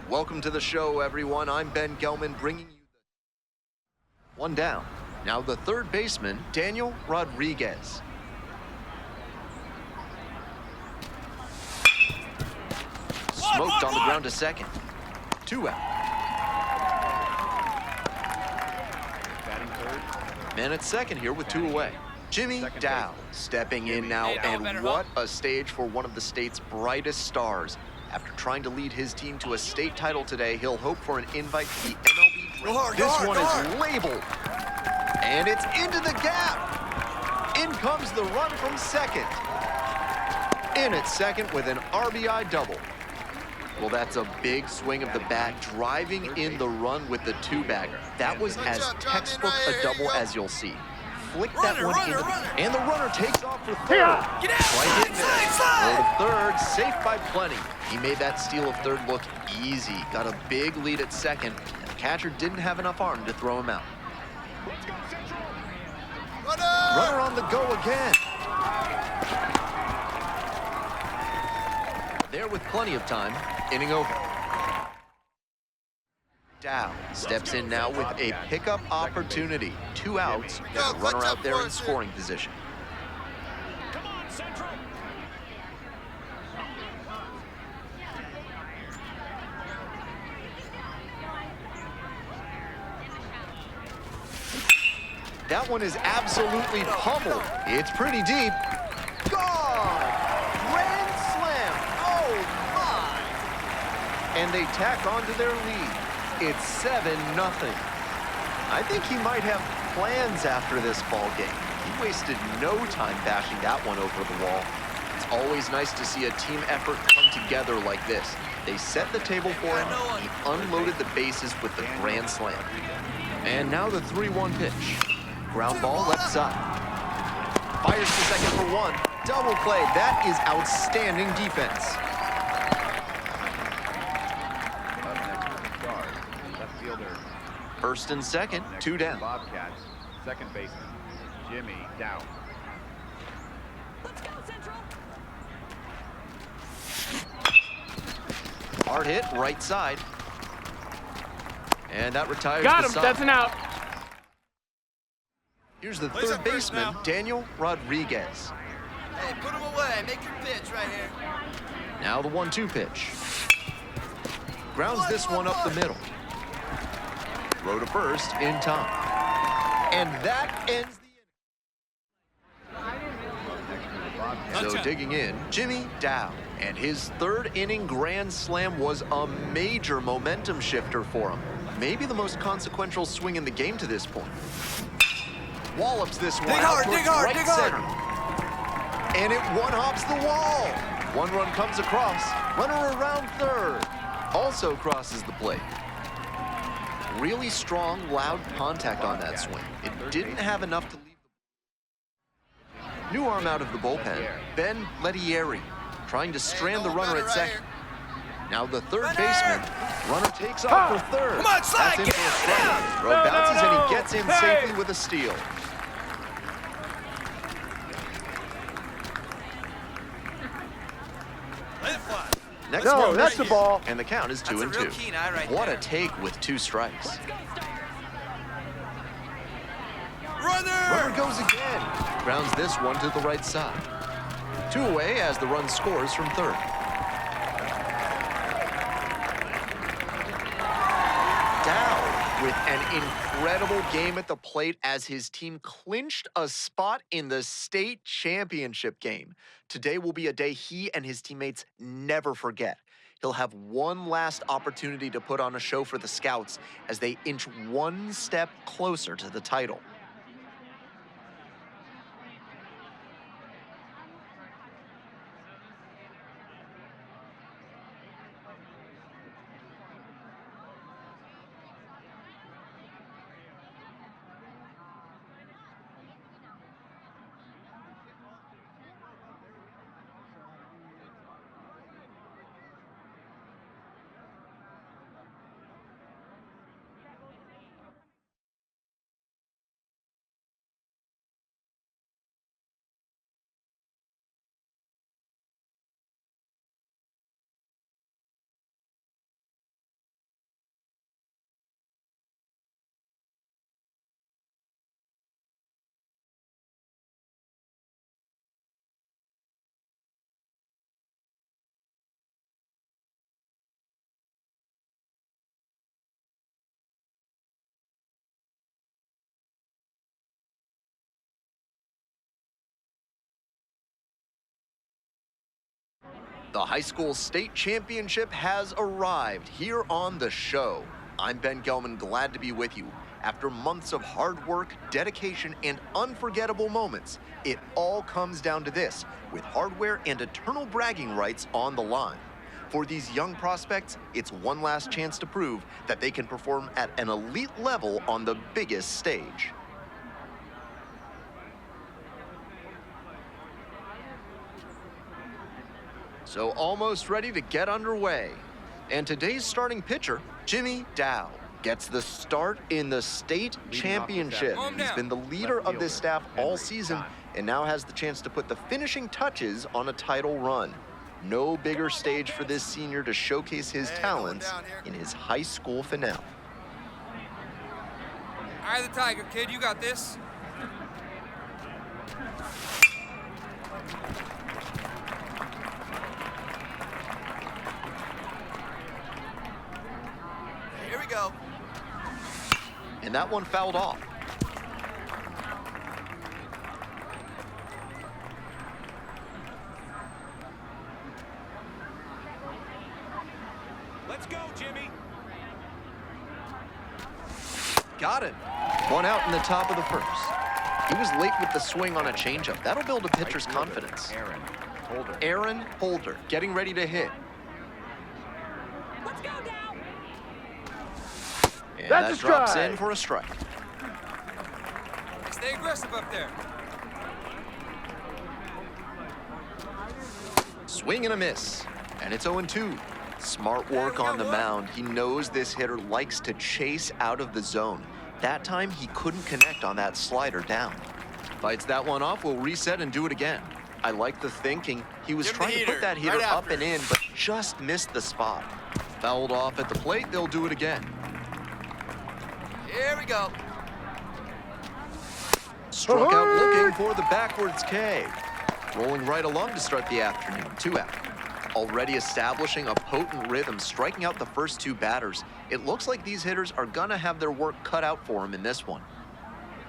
Welcome to the show, everyone. I'm Ben Gelman, bringing you the 1 down. Now the third baseman, Daniel Rodriguez. Smoked on the ground to second. 2 out. Batting third. Man at second here with 2 away. Jimmy Dow stepping in now, and what a stage for one of the state's brightest stars. After trying to lead his team to a state title today, he'll hope for an invite to the MLB draft. This one is labeled, and it's into the gap. In comes the run from second. In at second with an RBI double. Well, that's a big swing of the bat, driving in the run with the 2-bagger. That was as textbook a double as you'll see. Flick that one into and the runner takes off for third. Right in there. Go to third, safe by plenty. He made that steal of third look easy. Got a big lead at second, and the catcher didn't have enough arm to throw him out. Runner on the go again. There with plenty of time, inning over. Dow steps in now with a pickup opportunity. 2 outs, with a runner out there in scoring position. Come on, Central. That one is absolutely pummeled. It's pretty deep. Gone! Grand slam! Oh my! And they tack onto their lead. It's 7-0. I think he might have plans after this ball game. He wasted no time bashing that one over the wall. It's always nice to see a team effort come together like this. They set the table for him. He unloaded the bases with the grand slam. And now the 3-1 pitch. Ground ball left side. Fires to second for 1. Double play. That is outstanding defense. Up next to the guard, left fielder. First and second, Next 2 to down. Bobcats, second baseman, Jimmy Dowd. Let's go, Central. Hard hit, right side. And that retires Got the him. side. That's an out. Here's the Plays third up first baseman, now. Daniel Rodriguez. Hey, put him away. Make your pitch right here. Now the 1-2 pitch. Grounds this one up the middle. Throw to first in time. And that ends the inning. So digging in, Jimmy Dowd. And his third inning grand slam was a major momentum shifter for him. Maybe the most consequential swing in the game to this point. Wallops this one out towards right center. And it one-hops the wall. 1 run comes across. Runner around third. Also crosses the plate. Really strong, loud contact on that swing. It didn't have enough to leave the... New arm out of the bullpen, Ben Lettieri, trying to strand the runner at second. Now the third baseman, runner takes off for third. Come on, slide, That's in get for a down, strike. down. Throw bounces and he gets in safely with a steal. Let it fly. Next No, one that's the misses, ball. and the count is 2-2. That's a real keen eye right What there. a take with 2 strikes. Let's go, Stars. Runner goes again. Grounds this one to the right side. 2 away as the run scores from third. Dow with an incredible game at the plate as his team clinched a spot in the state championship game. Today will be a day he and his teammates never forget. He'll have one last opportunity to put on a show for the Scouts as they inch 1 step closer to the title. The high school state championship has arrived here on the show. I'm Ben Gelman, glad to be with you. After months of hard work, dedication, and unforgettable moments, it all comes down to this, with hardware and eternal bragging rights on the line. For these young prospects, it's one last chance to prove that they can perform at an elite level on the biggest stage. So almost ready to get underway. And today's starting pitcher, Jimmy Dowd, gets the start in the state championship. He's been the leader of this staff all season and now has the chance to put the finishing touches on a title run. No bigger stage for this senior to showcase his talents in his high school finale. Eye of the tiger, kid. You got this. Here we go. And that one fouled off. Let's go, Jimmy. Got it. One out in the top of the first. He was late with the swing on a changeup. That'll build a pitcher's confidence. Aaron Holder getting ready to hit. Let's go, Dow. And that drops in for a strike. Stay aggressive up there. Swing and a miss. And it's 0-2. Smart work on the mound. He knows this hitter likes to chase out of the zone. That time, he couldn't connect on that slider down. Bites that one off, we'll reset and do it again. I like the thinking. He was trying to put that hitter up and in, but just missed the spot. Fouled off at the plate, they'll do it again. Here we go. Struck out looking for the backwards K. Rolling right along to start the afternoon, 2 out. Already establishing a potent rhythm, striking out the first 2 batters. It looks like these hitters are gonna have their work cut out for them in this one.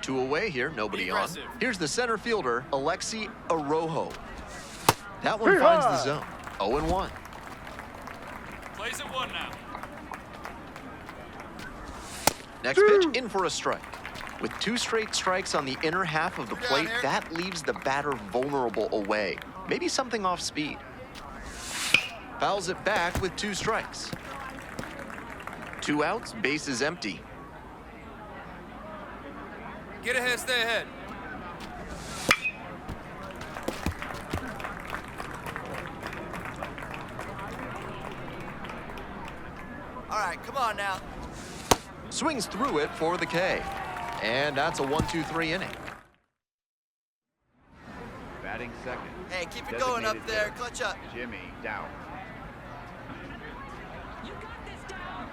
2 away here, nobody on. Here's the center fielder, Alexi Arojo. That one finds the zone, 0-1. Plays at 1 now. Next pitch, in for a strike. With 2 straight strikes on the inner half of the plate, that leaves the batter vulnerable away. Maybe something off speed. Fouls it back with 2 strikes. 2 outs, base is empty. Get ahead, stay ahead. All right, come on now. Swings through it for the K. And that's a 1-2-3 inning. Batting second. Hey, keep it going up there. Designated Clutch up. hitter, Jimmy Dowd. You got this, Dow.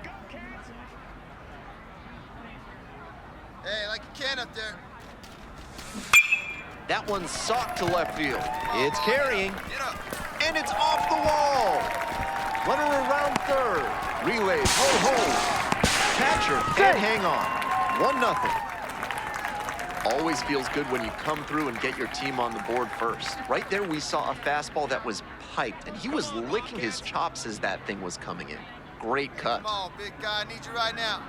Go, Cats. Hey, like you can up there. That one socked to left field. It's carrying, Get up. and it's off the wall. Runner around third. Relays, ho-ho. Catcher can't hang on. 1-0. Always feels good when you come through and get your team on the board first. Right there, we saw a fastball that was piped, and he was licking his chops as that thing was coming in. Great cut. Come on, big guy. I need you right now.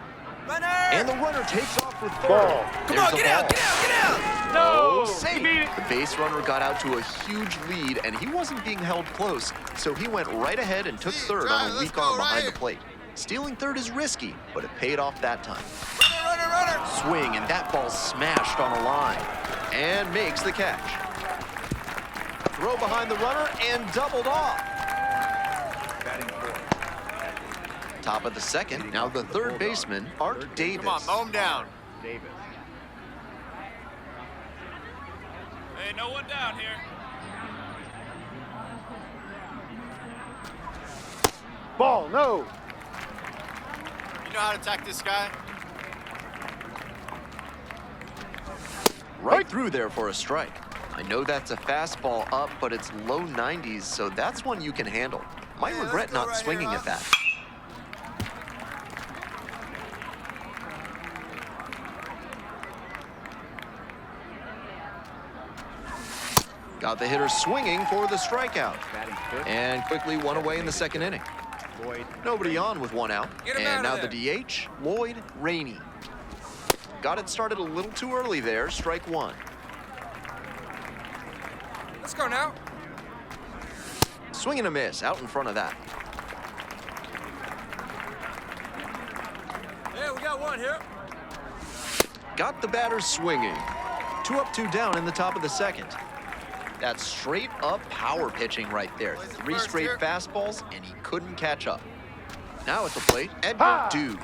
Runner! And the runner takes off for third. Come on, get out, get out, get out! No! Safe. The base runner got out to a huge lead, and he wasn't being held close, so he went right ahead and took third on a weak arm behind the plate. Stealing third is risky, but it paid off that time. Runner, runner, runner! Swing, and that ball smashed on a line, and makes the catch. Throw behind the runner, and doubled off. Batting fourth. Top of the second, now the third baseman, Art Davis. Come on, mow him down. Davis. Hey, no one down here. Ball, no. You know how to attack this guy? Right through there for a strike. I know that's a fastball up, but it's low 90s, so that's one you can handle. Might Yeah, regret let's go not right swinging here, at that. Got the hitter swinging for the strikeout. Batting fifth. And quickly one away in the second inning. Lloyd. Nobody on with 1 out. Get him And now out of the DH, Lloyd Rainey. Got it started a little too early there, strike 1. Let's go now. Swing and a miss out in front of that. Yeah, we got one here. Got the batter swinging. 2 up, 2 down in the top of the second. That's straight up power pitching right there. 3 straight fastballs, and he couldn't catch up. Now at the plate, Edgar Dowd.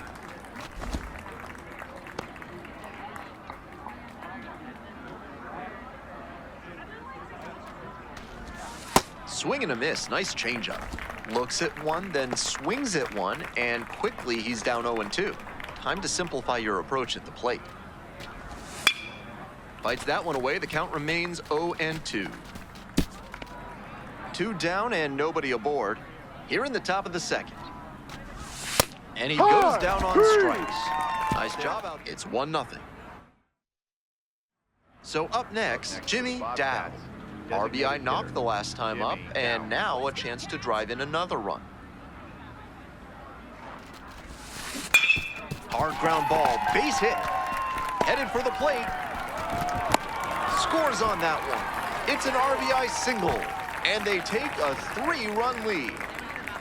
Swing and a miss, nice changeup. Looks at one, then swings at one, and quickly he's down 0-2. Time to simplify your approach at the plate. Fights that one away. The count remains 0-2. 2 down and nobody aboard. Here in the top of the second. And he goes down on strikes. Nice job out. It's 1-0. So up next, Jimmy Dowd. RBI knocked the last time up, and now a chance to drive in another run. Hard ground ball, base hit. Headed for the plate. Scores on that one. It's an RBI single, and they take a 3-run lead.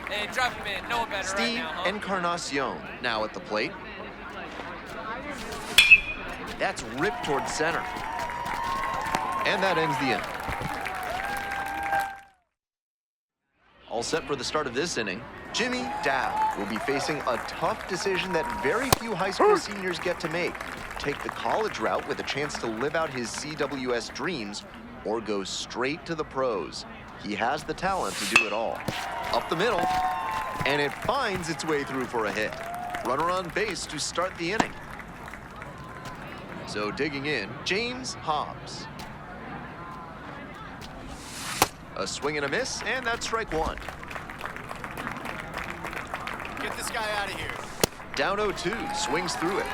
Hey, drop him in. No one better right Steve now, huh? Encarnacion now at the plate. That's ripped towards center. And that ends the inning. All set for the start of this inning. Jimmy Dowd will be facing a tough decision that very few high school seniors get to make. Take the college route with a chance to live out his CWS dreams, or go straight to the pros. He has the talent to do it all. Up the middle, and it finds its way through for a hit. Runner on base to start the inning. So digging in, James Hobbs. A swing and a miss, and that's strike 1. Get this guy out of here. Down 0-2, swings through it.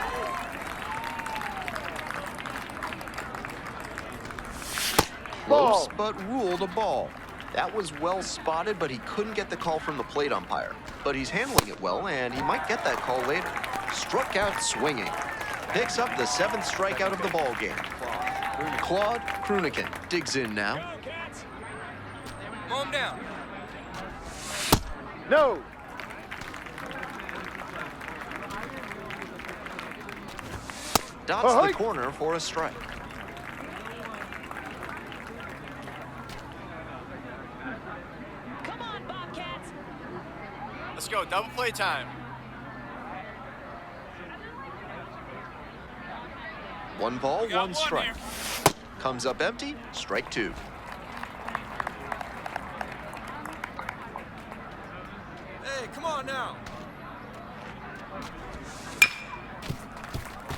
Close, but ruled a ball. That was well spotted, but he couldn't get the call from the plate umpire. But he's handling it well, and he might get that call later. Struck out swinging. Picks up the 7th strikeout of the ball game. Claude Kruniken digs in now. Mow him down. No. Dots the corner for a strike. Come on, Bobcats. Let's go. Double play time. 1 ball, got 1 one strike. here. Comes up empty, strike 2. Hey, come on now.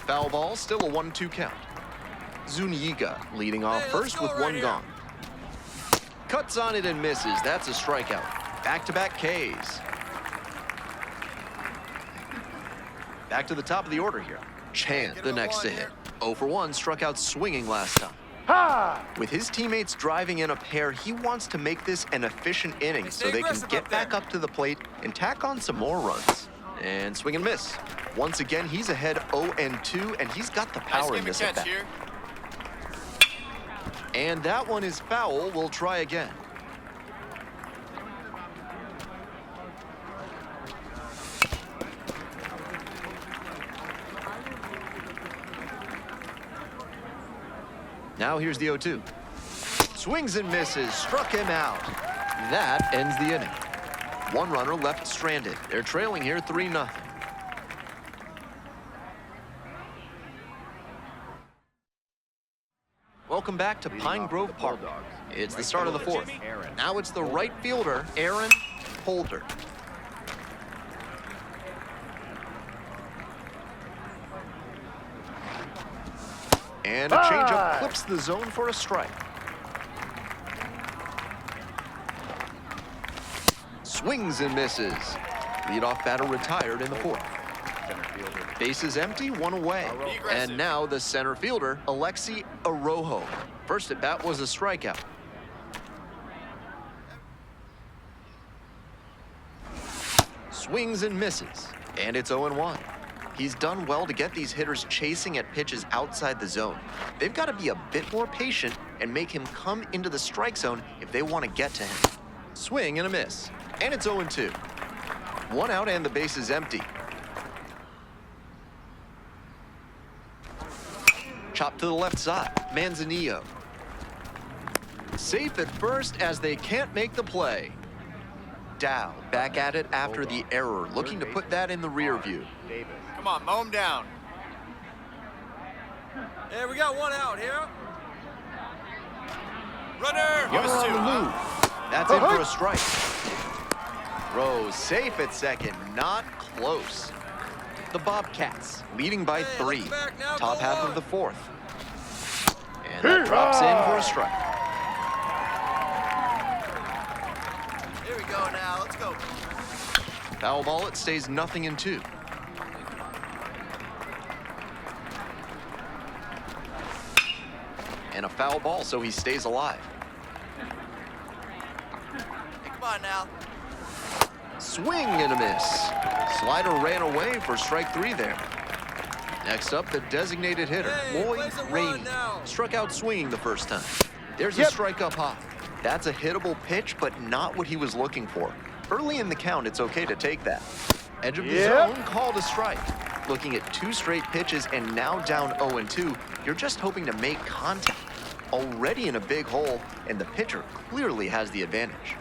Foul ball, still a 1-2 count. Zuniga leading off Hey, let's first go with right 1 here. gone. Cuts on it and misses. That's a strikeout. Back-to-back Ks. Back to the top of the order here. Chant, the next to hit. 0 for 1, struck out swinging last time. With his teammates driving in a pair, he wants to make this an efficient inning so they can get back up to the plate and tack on some more runs. And swing and miss. Once again, he's ahead 0-2, and he's got the power Nice in game of this at catch bat. here. And that one is foul. We'll try again. Now here's the 0-2. Swings and misses, struck him out. That ends the inning. 1 runner left stranded. They're trailing here 3-0. Welcome back to Pine Grove Park. It's the start of the 4th. Now it's the right fielder, Aaron Holder. And a changeup clips the zone for a strike. Swings and misses. Leadoff batter retired in the 4th. Bases empty, 1 away. And now the center fielder, Alexi Arojo. First at bat was a strikeout. Swings and misses. And it's 0-1. He's done well to get these hitters chasing at pitches outside the zone. They've got to be a bit more patient and make him come into the strike zone if they want to get to him. Swing and a miss. And it's 0-2. 1 out and the base is empty. Chop to the left side. Manzanillo. Safe at first as they can't make the play. Dow back at it after the error, looking to put that in the rear view. Come on, mow him down. Hey, we got 1 out here. Runner. Give Runner us on 2, the huh? move. That's it for a strike. Throw safe at second, not close. The Bobcats leading by 3. Top half of the 4th. And that drops in for a strike. Here we go now. Let's go. Foul ball, it stays 0-2. And a foul ball, so he stays alive. Hey, come on now. Swing and a miss. Slider ran away for strike 3 there. Next up, the designated hitter, Lloyd Rainey. Struck out swinging the first time. There's a strike up high. That's a hittable pitch, but not what he was looking for. Early in the count, it's okay to take that. Edge of the zone, called a strike. Looking at 2 straight pitches and now down 0-2, you're just hoping to make contact. Already in a big hole, and the pitcher clearly has the advantage.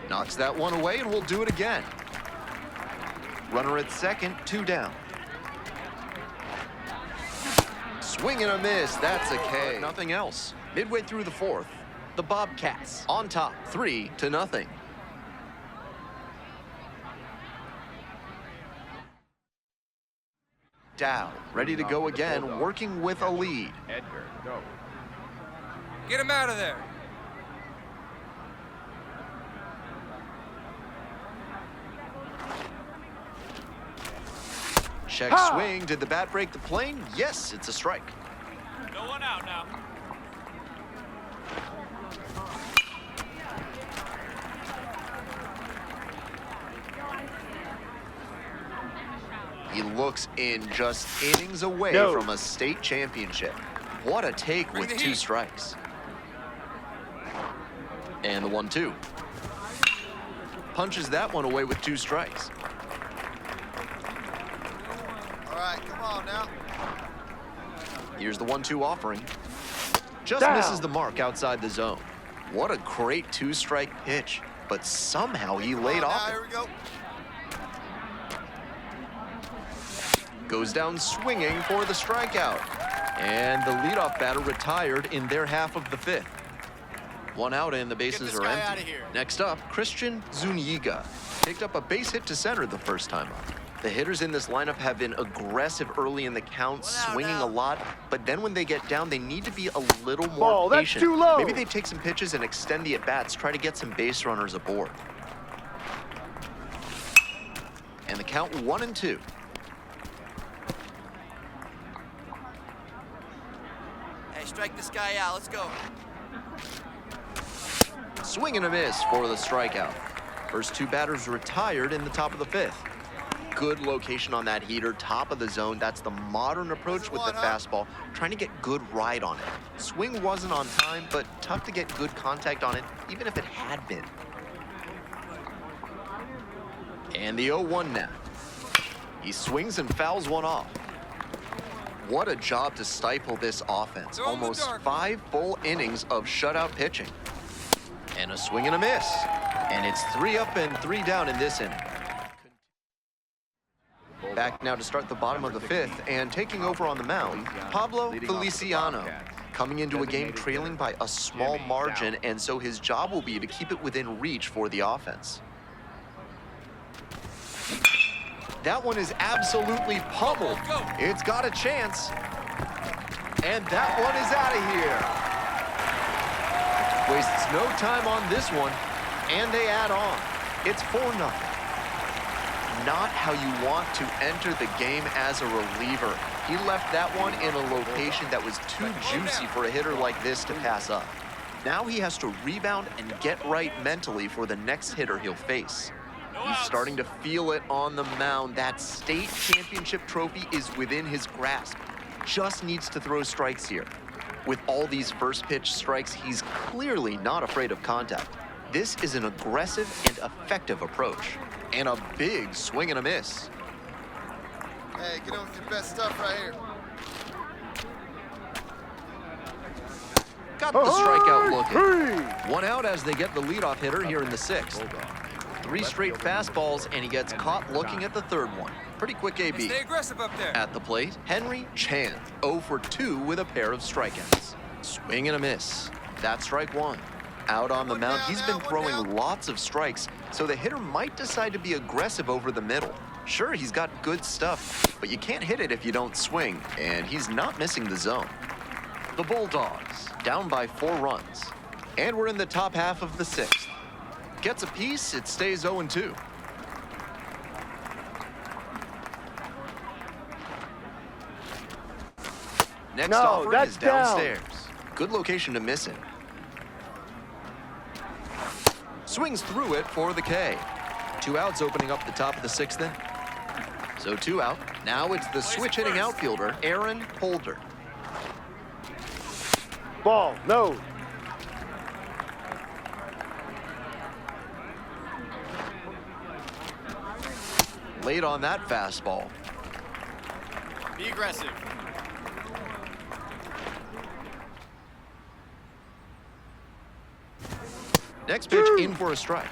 Knocks that one away, and we'll do it again. Runner at second, 2 down. Swing and a miss, that's a K. Nothing else. Midway through the 4th, the Bobcats on top, 3-0. Dowd, ready to go again, working with a lead. Edgar, go. Get him out of there. Check swing, did the bat break the plane? Yes, it's a strike. No one out now. He looks in just innings away from a state championship. What a take with 2 strikes. And the 1-2. Punches that one away with 2 strikes. All right, come on now. Here's the 1-2 offering. Just misses the mark outside the zone. What a great 2-strike pitch, but somehow he laid off it. Here we go. Goes down swinging for the strikeout. And the leadoff batter retired in their half of the 5th. 1 out and the bases are empty. Next up, Christian Zuniga picked up a base hit to center the first time up. The hitters in this lineup have been aggressive early in the count, swinging a lot, but then when they get down, they need to be a little more patient. That's too low. Maybe they take some pitches and extend the at-bats, try to get some base runners aboard. And the count 1-2. Hey, strike this guy out. Let's go. Swing and a miss for the strikeout. First 2 batters retired in the top of the 5th. Good location on that heater, top of the zone. That's the modern approach with the fastball, trying to get good ride on it. Swing wasn't on time, but tough to get good contact on it, even if it had been. And the 0-1 now. He swings and fouls one off. What a job to stifle this offense. Almost 5 full innings of shutout pitching. And a swing and a miss. And it's 3 up and 3 down in this inning. Back now to start the bottom of the 5th, and taking over on the mound, Pablo Feliciano. Coming into a game trailing by a small margin, and so his job will be to keep it within reach for the offense. That one is absolutely pummeled. It's got a chance. And that one is out of here. Wastes no time on this one, and they add on. It's 4-0. Not how you want to enter the game as a reliever. He left that one in a location that was too juicy for a hitter like this to pass up. Now he has to rebound and get right mentally for the next hitter he'll face. He's starting to feel it on the mound. That state championship trophy is within his grasp. Just needs to throw strikes here. With all these first pitch strikes, he's clearly not afraid of contact. This is an aggressive and effective approach. And a big swing and a miss. Hey, get on with your best stuff right here. Got the strikeout looking. 1 out as they get the leadoff hitter here in the 6th. 3 straight fastballs, and he gets caught looking at the 3rd one. Pretty quick AB. Stay aggressive up there. At the plate, Henry Chan, 0 for 2 with a pair of strikeouts. Swing and a miss. That's strike 1. Out on the mound, he's been throwing lots of strikes, so the hitter might decide to be aggressive over the middle. Sure, he's got good stuff, but you can't hit it if you don't swing, and he's not missing the zone. The Bulldogs, down by 4 runs, and we're in the top half of the 6th. Gets a piece, it stays 0-2. Next offering is downstairs. Good location to miss it. Swings through it for the K. 2 outs opening up the top of the 6th then. So 2 out. Now it's the switch-hitting outfielder, Aaron Holder. Ball, no. Late on that fastball. Be aggressive. Next pitch in for a strike.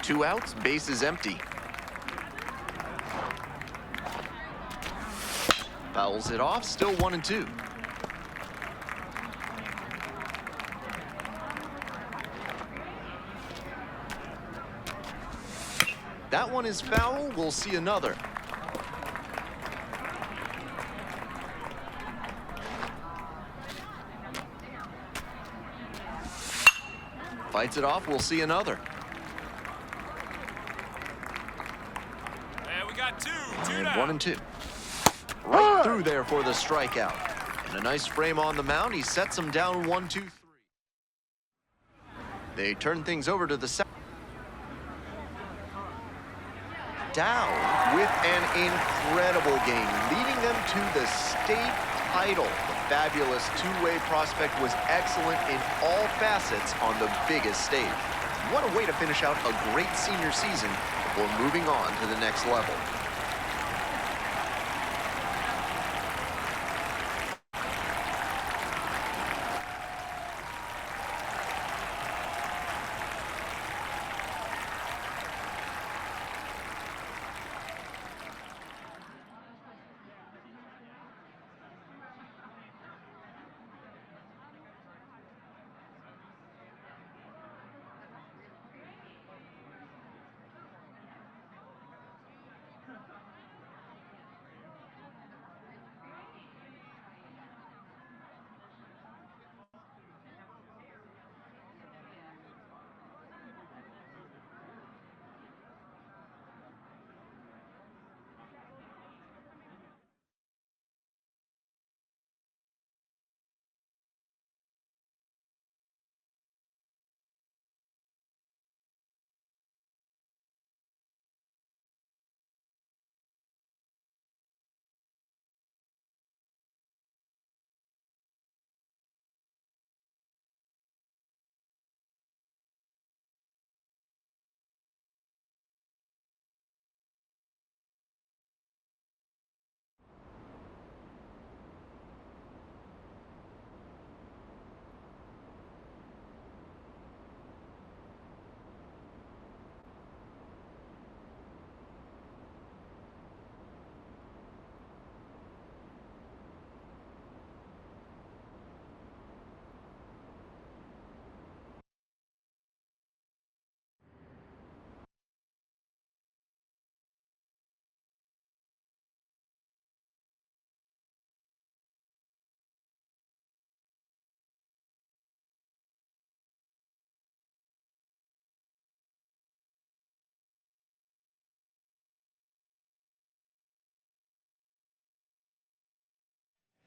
2 outs, base is empty. Fouls it off, still 1-2. That one is foul, we'll see another. Fights it off, we'll see another. And we got 2 And down. 1-2. Right through there for the strikeout. And a nice frame on the mound. He sets him down 1-2-3. They turn things over to the second. Dowd with an incredible game, leading them to the state title. The fabulous two-way prospect was excellent in all facets on the biggest stage. What a way to finish out a great senior season before moving on to the next level.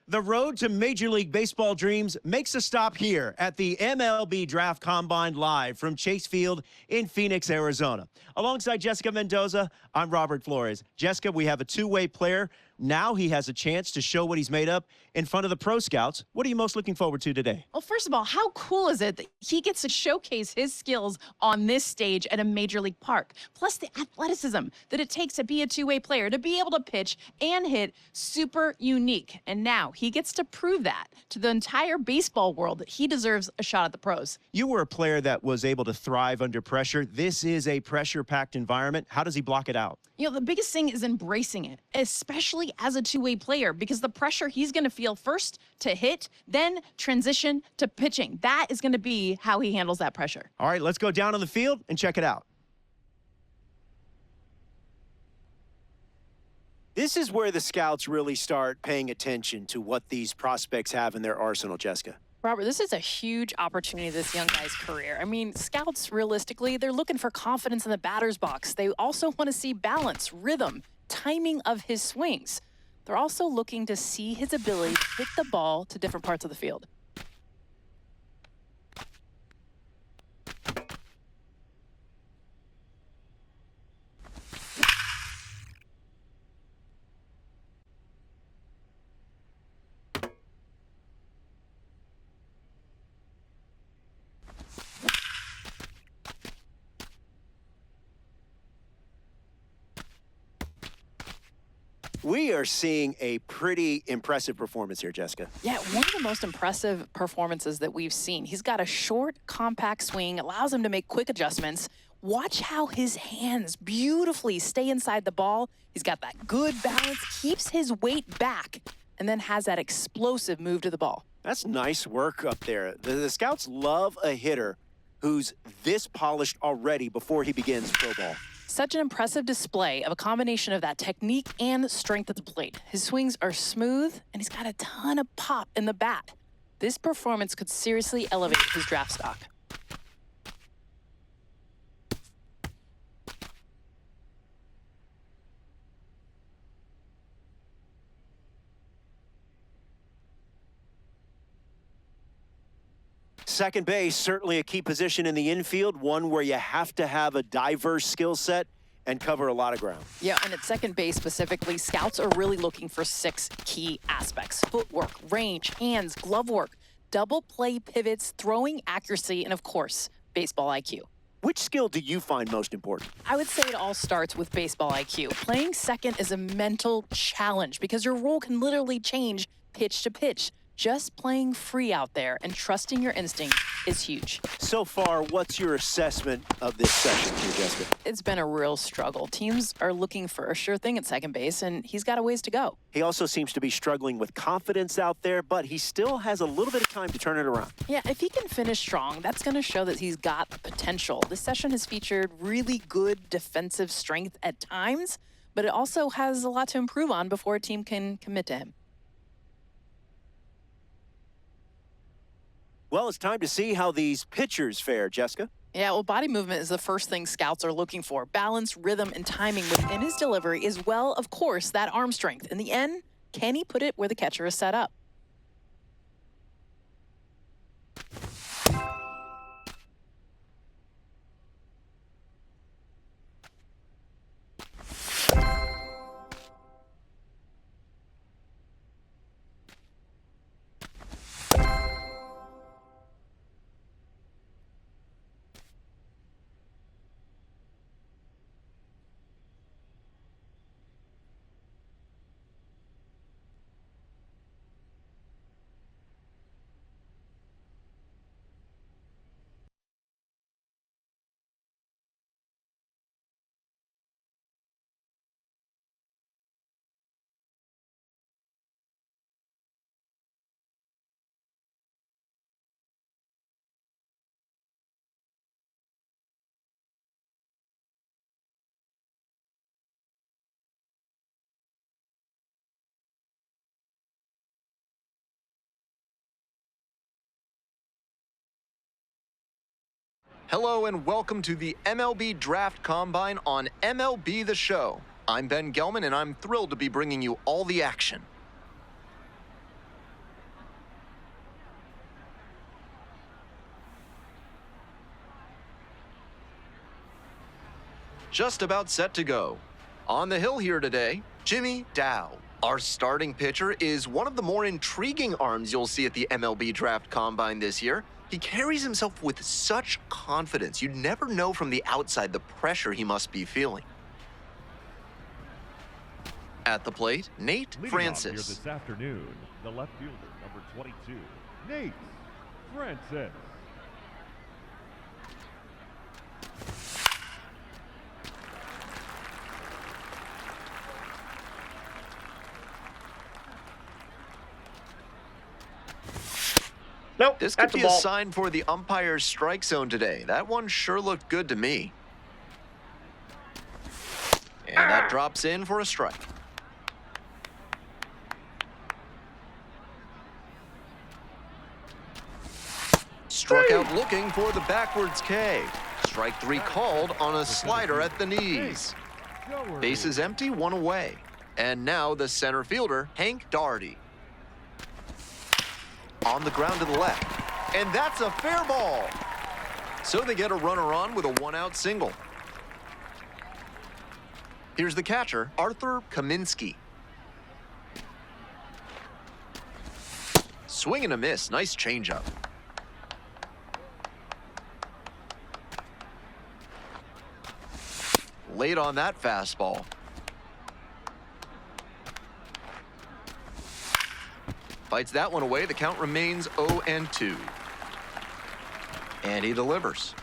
The road to Major League Baseball dreams makes a stop here at the MLB Draft Combine live from Chase Field in Phoenix, Arizona. Alongside Jessica Mendoza, I'm Robert Flores. Jessica, we have a two-way player. Now he has a chance to show what he's made up in front of the pro scouts. What are you most looking forward to today? Well, first of all, how cool is it that he gets to showcase his skills on this stage at a major league park? Plus the athleticism that it takes to be a two-way player, to be able to pitch and hit, super unique. And now he gets to prove that to the entire baseball world that he deserves a shot at the pros. You were a player that was able to thrive under pressure. This is a pressure-packed environment. How does he block it out? You know, the biggest thing is embracing it, especially especially as a two-way player, because the pressure he's going to feel first to hit, then transition to pitching. That is going to be how he handles that pressure. All right, let's go down on the field and check it out. This is where the scouts really start paying attention to what these prospects have in their arsenal, Jessica. Robert, this is a huge opportunity, this young guy's career. I mean, scouts, realistically, they're looking for confidence in the batter's box. They also want to see balance, rhythm, timing of his swings. They're also looking to see his ability to hit the ball to different parts of the field. We are seeing a pretty impressive performance here, Jessica. Yeah, one of the most impressive performances that we've seen. He's got a short, compact swing, allows him to make quick adjustments. Watch how his hands beautifully stay inside the ball. He's got that good balance, keeps his weight back, and then has that explosive move to the ball. That's nice work up there. The scouts love a hitter who's this polished already before he begins pro ball. Such an impressive display of a combination of that technique and strength at the plate. His swings are smooth, and he's got a ton of pop in the bat. This performance could seriously elevate his draft stock. Second base, certainly a key position in the infield, one where you have to have a diverse skill set and cover a lot of ground. Yeah, and at second base specifically, scouts are really looking for 6 key aspects: footwork, range, hands, glove work, double play pivots, throwing accuracy, and of course, baseball IQ. Which skill do you find most important? I would say it all starts with baseball IQ. Playing second is a mental challenge because your role can literally change pitch to pitch. Just playing free out there and trusting your instinct is huge. So far, what's your assessment of this session here, Jessica? It's been a real struggle. Teams are looking for a sure thing at second base, and he's got a ways to go. He also seems to be struggling with confidence out there, but he still has a little bit of time to turn it around. Yeah, if he can finish strong, that's going to show that he's got the potential. This session has featured really good defensive strength at times, but it also has a lot to improve on before a team can commit to him. Well, it's time to see how these pitchers fare, Jessica. Yeah, well, body movement is the first thing scouts are looking for. Balance, rhythm, and timing within his delivery, as well, of course, that arm strength. In the end, can he put it where the catcher is set up? Hello and welcome to the MLB Draft Combine on MLB The Show. I'm Ben Gelman and I'm thrilled to be bringing you all the action. Just about set to go. On the hill here today, Jimmy Dowd. Our starting pitcher is one of the more intriguing arms you'll see at the MLB Draft Combine this year. He carries himself with such confidence. You'd never know from the outside the pressure he must be feeling. At the plate, Nate Francis. Here this afternoon, the left fielder, number 22, Nate Francis. Nope, This could that's a be a ball. sign for the umpire's strike zone today. That one sure looked good to me. And that drops in for a strike. Struck out looking for the backwards K. Strike 3 called on a slider at the knees. Base is empty, one away. And now the center fielder, Hank Doherty. On the ground to the left. And that's a fair ball. So they get a runner on with a 1-out single. Here's the catcher, Arthur Kaminsky. Swing and a miss, nice changeup. Late on that fastball. Fights that one away. The count remains 0-2. And he delivers.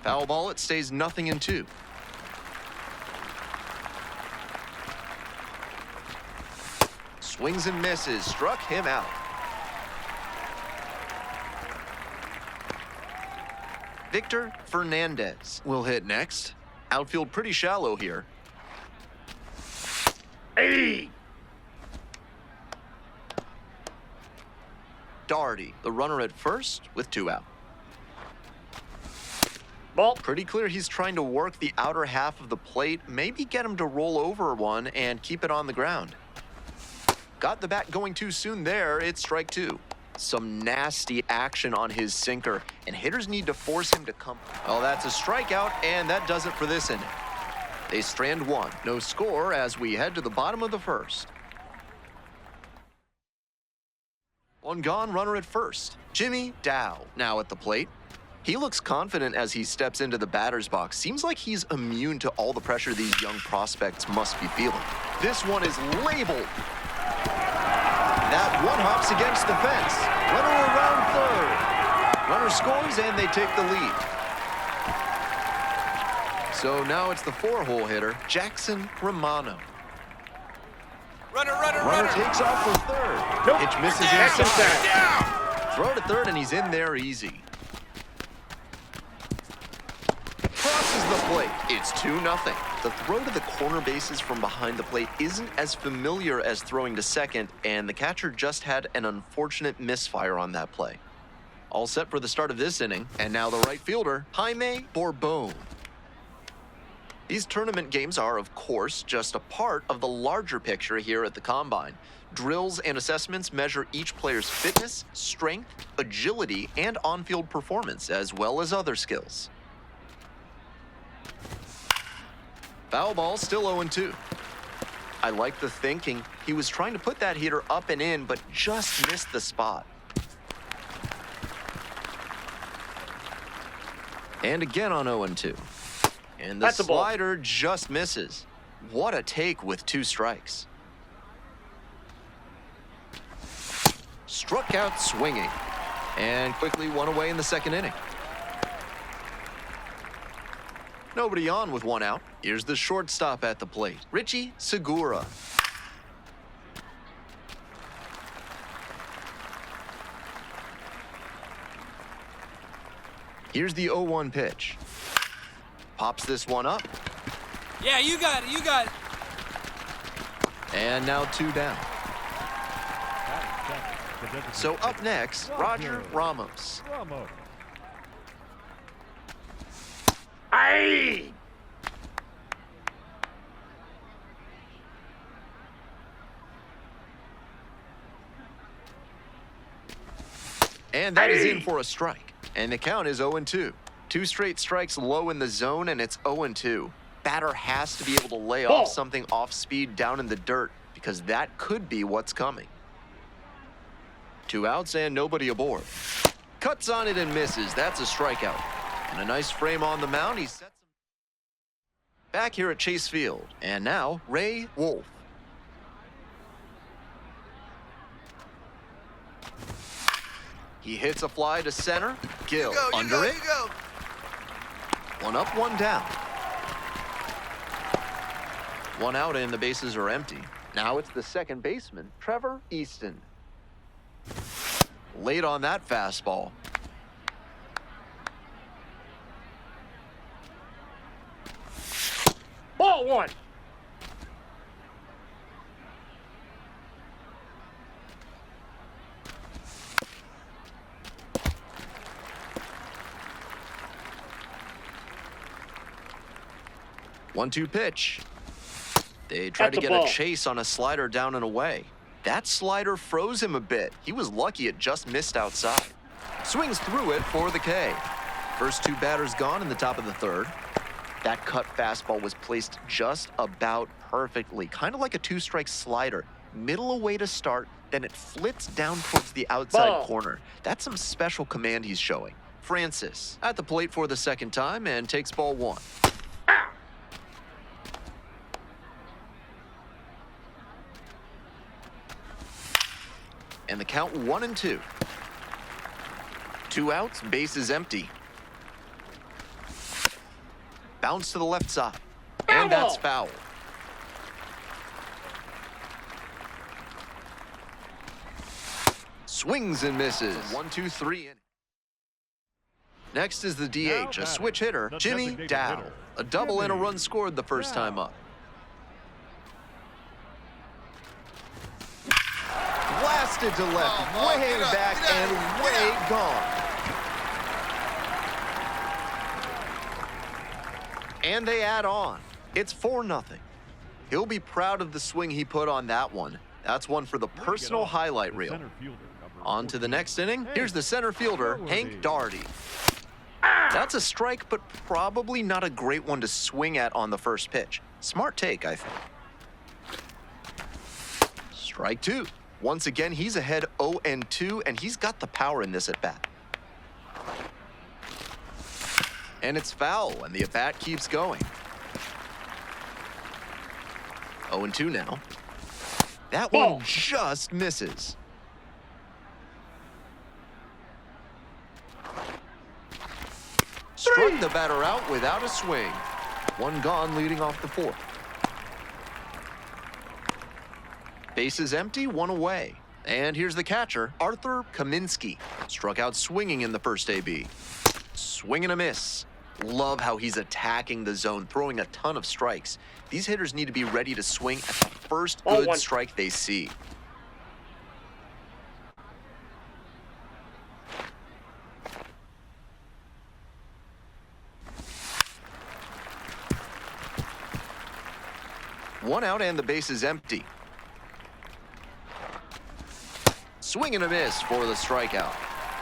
Foul ball, it stays 0-2. Swings and misses. Struck him out. Victor Fernandez will hit next. Outfield pretty shallow here. Hey! Doherty, the runner at first with 2 out. Ball. Pretty clear he's trying to work the outer half of the plate, maybe get him to roll over one and keep it on the ground. Got the bat going too soon there. It's strike 2. Some nasty action on his sinker, and hitters need to force him to come. Well, that's a strikeout, and that does it for this inning. They strand 1. No score as we head to the bottom of the first. One gone, runner at first. Jimmy Dow now at the plate. He looks confident as he steps into the batter's box. Seems like he's immune to all the pressure these young prospects must be feeling. This one is labeled. That one hops against the fence. Runner around third. Runner scores and they take the lead. So now it's the 4-hole hitter, Jackson Romano. Runner takes off for third. Nope. Pitch misses inside. Throw to third and he's in there easy. Crosses the plate. It's 2-0. The throw to the corner bases from behind the plate isn't as familiar as throwing to second, and the catcher just had an unfortunate misfire on that play. All set for the start of this inning, and now the right fielder, Jaime Bourbon. These tournament games are, of course, just a part of the larger picture here at the Combine. Drills and assessments measure each player's fitness, strength, agility, and on-field performance, as well as other skills. Foul ball, still 0-2. I like the thinking. He was trying to put that hitter up and in, but just missed the spot. And again on 0-2. And the slider just misses. What a take with 2 strikes. Struck out swinging. And quickly one away in the second inning. Nobody on with 1 out. Here's the shortstop at the plate, Richie Segura. Here's the 0-1 pitch. Pops this one up. Yeah, you got it, you got it. And now 2 down. So up next, Roger Ramos. Aye! And that is in for a strike. And the count is 0-2. 2 straight strikes low in the zone, and it's 0-2. Batter has to be able to lay off something off speed down in the dirt, because that could be what's coming. 2 outs and nobody aboard. Cuts on it and misses. That's a strikeout. And a nice frame on the mound. He sets him back here at Chase Field. And now, Ray Wolf. He hits a fly to center. Gill under it. 1 up, 1 down. 1 out and the bases are empty. Now it's the second baseman, Trevor Easton. Late on that fastball. Ball one. One-two pitch. They tried to get a chase on a slider down and away. That slider froze him a bit. He was lucky it just missed outside. Swings through it for the K. First two batters gone in the top of the third. That cut fastball was placed just about perfectly, kind of like a two-strike slider. Middle away to start, then it flits down towards the outside corner. That's some special command he's showing. Francis at the plate for the second time and takes ball one. And the count 1-2. 2 outs, bases empty. Bounce to the left side. And that's foul. Swings and misses. 1-2-3 in. Next is the DH, a switch hitter, Jimmy Dowd. A double and a run scored the first time up. Blasted to left, way back and way gone. And they add on. It's 4-0. He'll be proud of the swing he put on that one. That's one for the personal highlight reel. On to the next inning. Here's the center fielder, Hank Doherty. That's a strike, but probably not a great one to swing at on the first pitch. Smart take, I think. Strike two. Once again, he's ahead 0-2, and he's got the power in this at-bat. And it's foul, and the at-bat keeps going. 0-2 now. That one just misses. Struck the batter out without a swing. One gone leading off the fourth. Bases empty, one away. And here's the catcher, Arthur Kaminsky. Struck out swinging in the first AB. Swing and a miss. Love how he's attacking the zone, throwing a ton of strikes. These hitters need to be ready to swing at the first good strike they see. One out and the base is empty. Swing and a miss for the strikeout.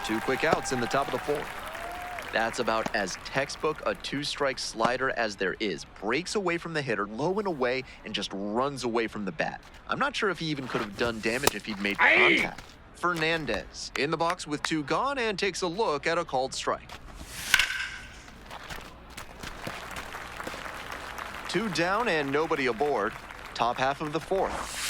2 quick outs in the top of the fourth. That's about as textbook a two-strike slider as there is. Breaks away from the hitter, low and away, and just runs away from the bat. I'm not sure if he even could have done damage if he'd made contact. Fernandez in the box with 2 gone and takes a look at a called strike. 2 down and nobody aboard. Top half of the fourth.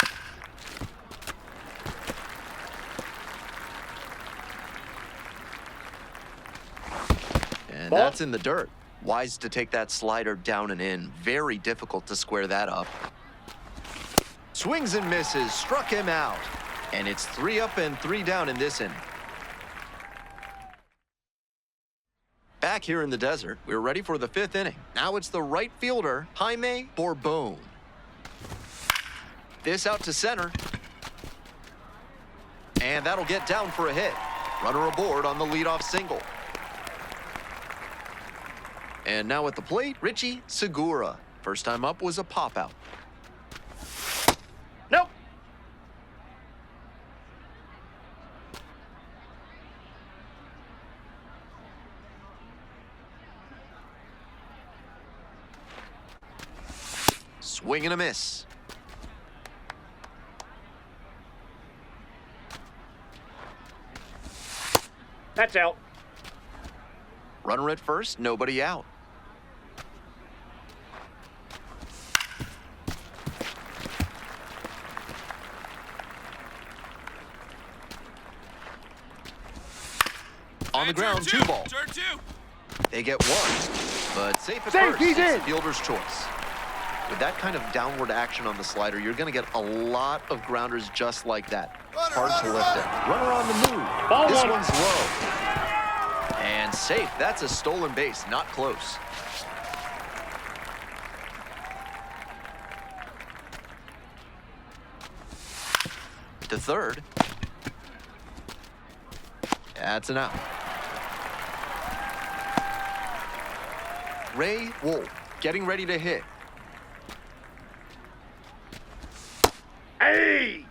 And that's in the dirt. Wise to take that slider down and in. Very difficult to square that up. Swings and misses, struck him out. And it's 3 up and 3 down in this inning. Back here in the desert, we're ready for the 5th inning. Now it's the right fielder, Jaime Bourbon. This out to center. And that'll get down for a hit. Runner aboard on the leadoff single. And now at the plate, Richie Segura. First time up was a pop-out. Nope. Swing and a miss. That's out. Runner at first, nobody out. On the ground, 2 ball. Turn 2. They get 1, but safe at Safe, first. he's It's in. the fielder's choice. With that kind of downward action on the slider, you're going to get a lot of grounders just like that. Hard to lift it. Runner on the move. This one's low. And safe. That's a stolen base, not close. To third. That's an out. Ray Wolf getting ready to hit. Hey!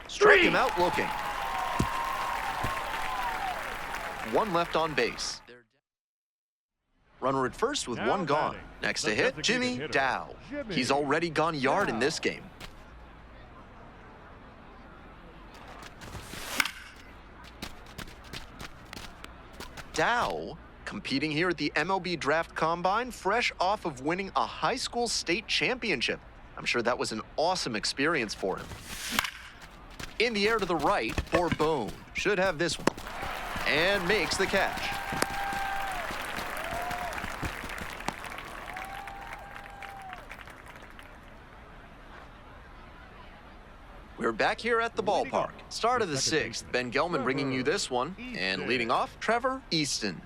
Strike him out looking. One left on base. Runner at first with one gone. Next to hit, Jimmy Dow. He's already gone yard in this game. Dow competing here at the MLB Draft Combine, fresh off of winning a high school state championship. I'm sure that was an awesome experience for him. In the air to the right for Bone. Should have this one. And makes the catch. We're back here at the ballpark. Start of the sixth. Ben Gelman bringing you this one. And leading off, Trevor Easton.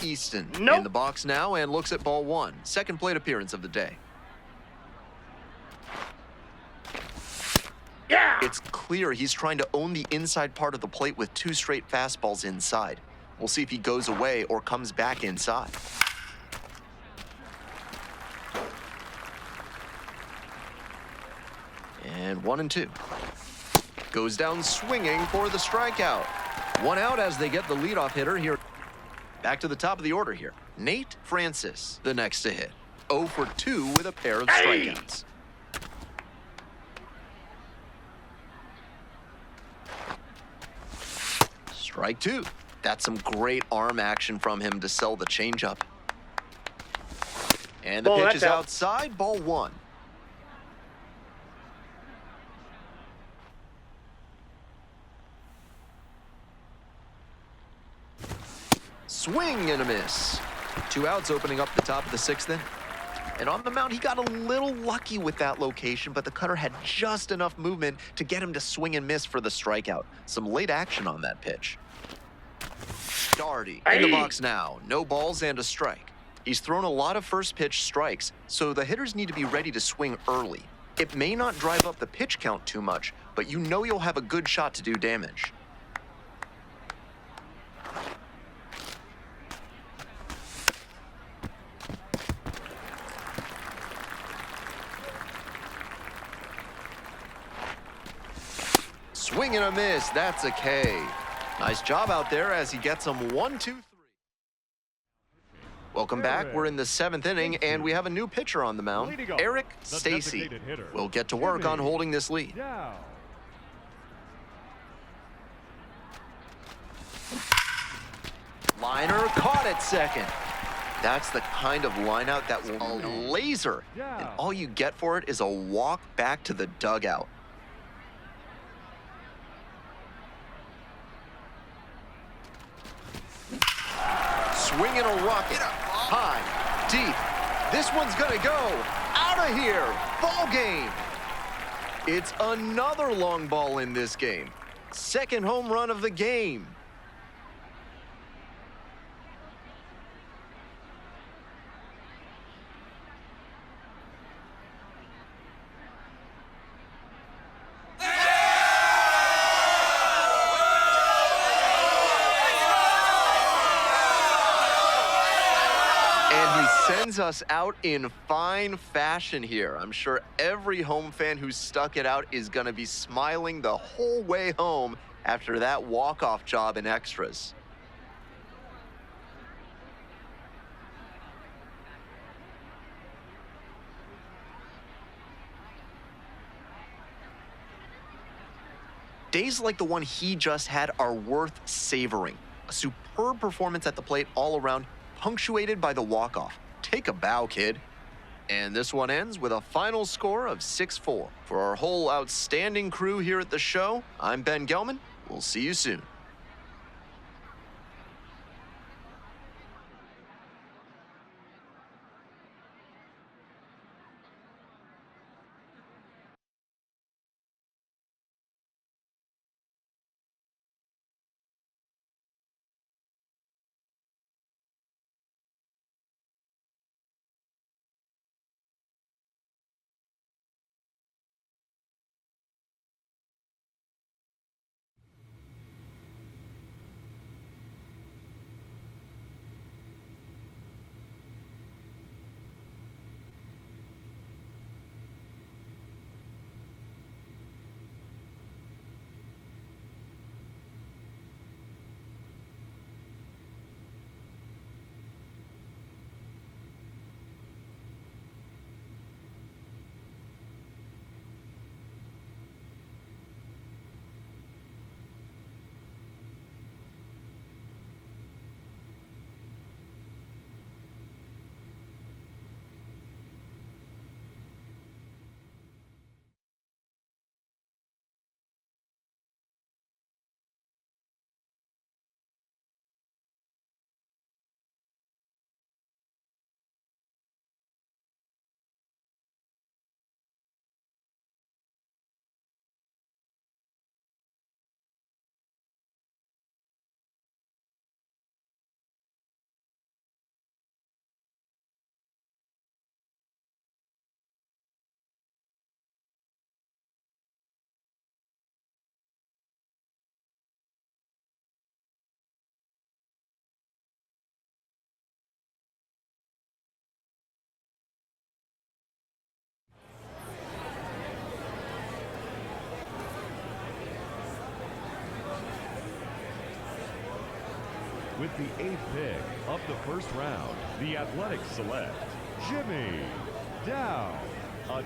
Easton in the box now and looks at ball one. Second plate appearance of the day. Yeah! It's clear he's trying to own the inside part of the plate with two straight fastballs inside. We'll see if he goes away or comes back inside. And 1-2. Goes down swinging for the strikeout. One out as they get the leadoff hitter here. Back to the top of the order here. Nate Francis, the next to hit. 0 for 2 with a pair of strikeouts. Strike two. That's some great arm action from him to sell the changeup. And the pitch is outside, ball one. Swing and a miss. 2 outs opening up the top of the sixth inning. And on the mound, he got a little lucky with that location, but the cutter had just enough movement to get him to swing and miss for the strikeout. Some late action on that pitch. Doherty in the box now. No balls and a strike. He's thrown a lot of first pitch strikes, so the hitters need to be ready to swing early. It may not drive up the pitch count too much, but you know you'll have a good shot to do damage. Swing and a miss. That's a K. Nice job out there as he gets him 1, 2, 3. Welcome back. We're in the 7th inning, and we have a new pitcher on the mound. Eric Stacy will get to work on holding this lead. Liner caught at second. That's the kind of lineout that will laser, and all you get for it is a walk back to the dugout. Swinging a rocket, high, deep. This one's gonna go out of here. Ball game. It's another long ball in this game. Second home run of the game. Sends us out in fine fashion here. I'm sure every home fan who stuck it out is going to be smiling the whole way home after that walk-off job in extras. Days like the one he just had are worth savoring. A superb performance at the plate all around, punctuated by the walk-off. Take a bow, kid. And this one ends with a final score of 6-4. For our whole outstanding crew here at the show, I'm Ben Gelman. We'll see you soon. With the 8th pick of the first round, the Athletics select Jimmy Dowd, a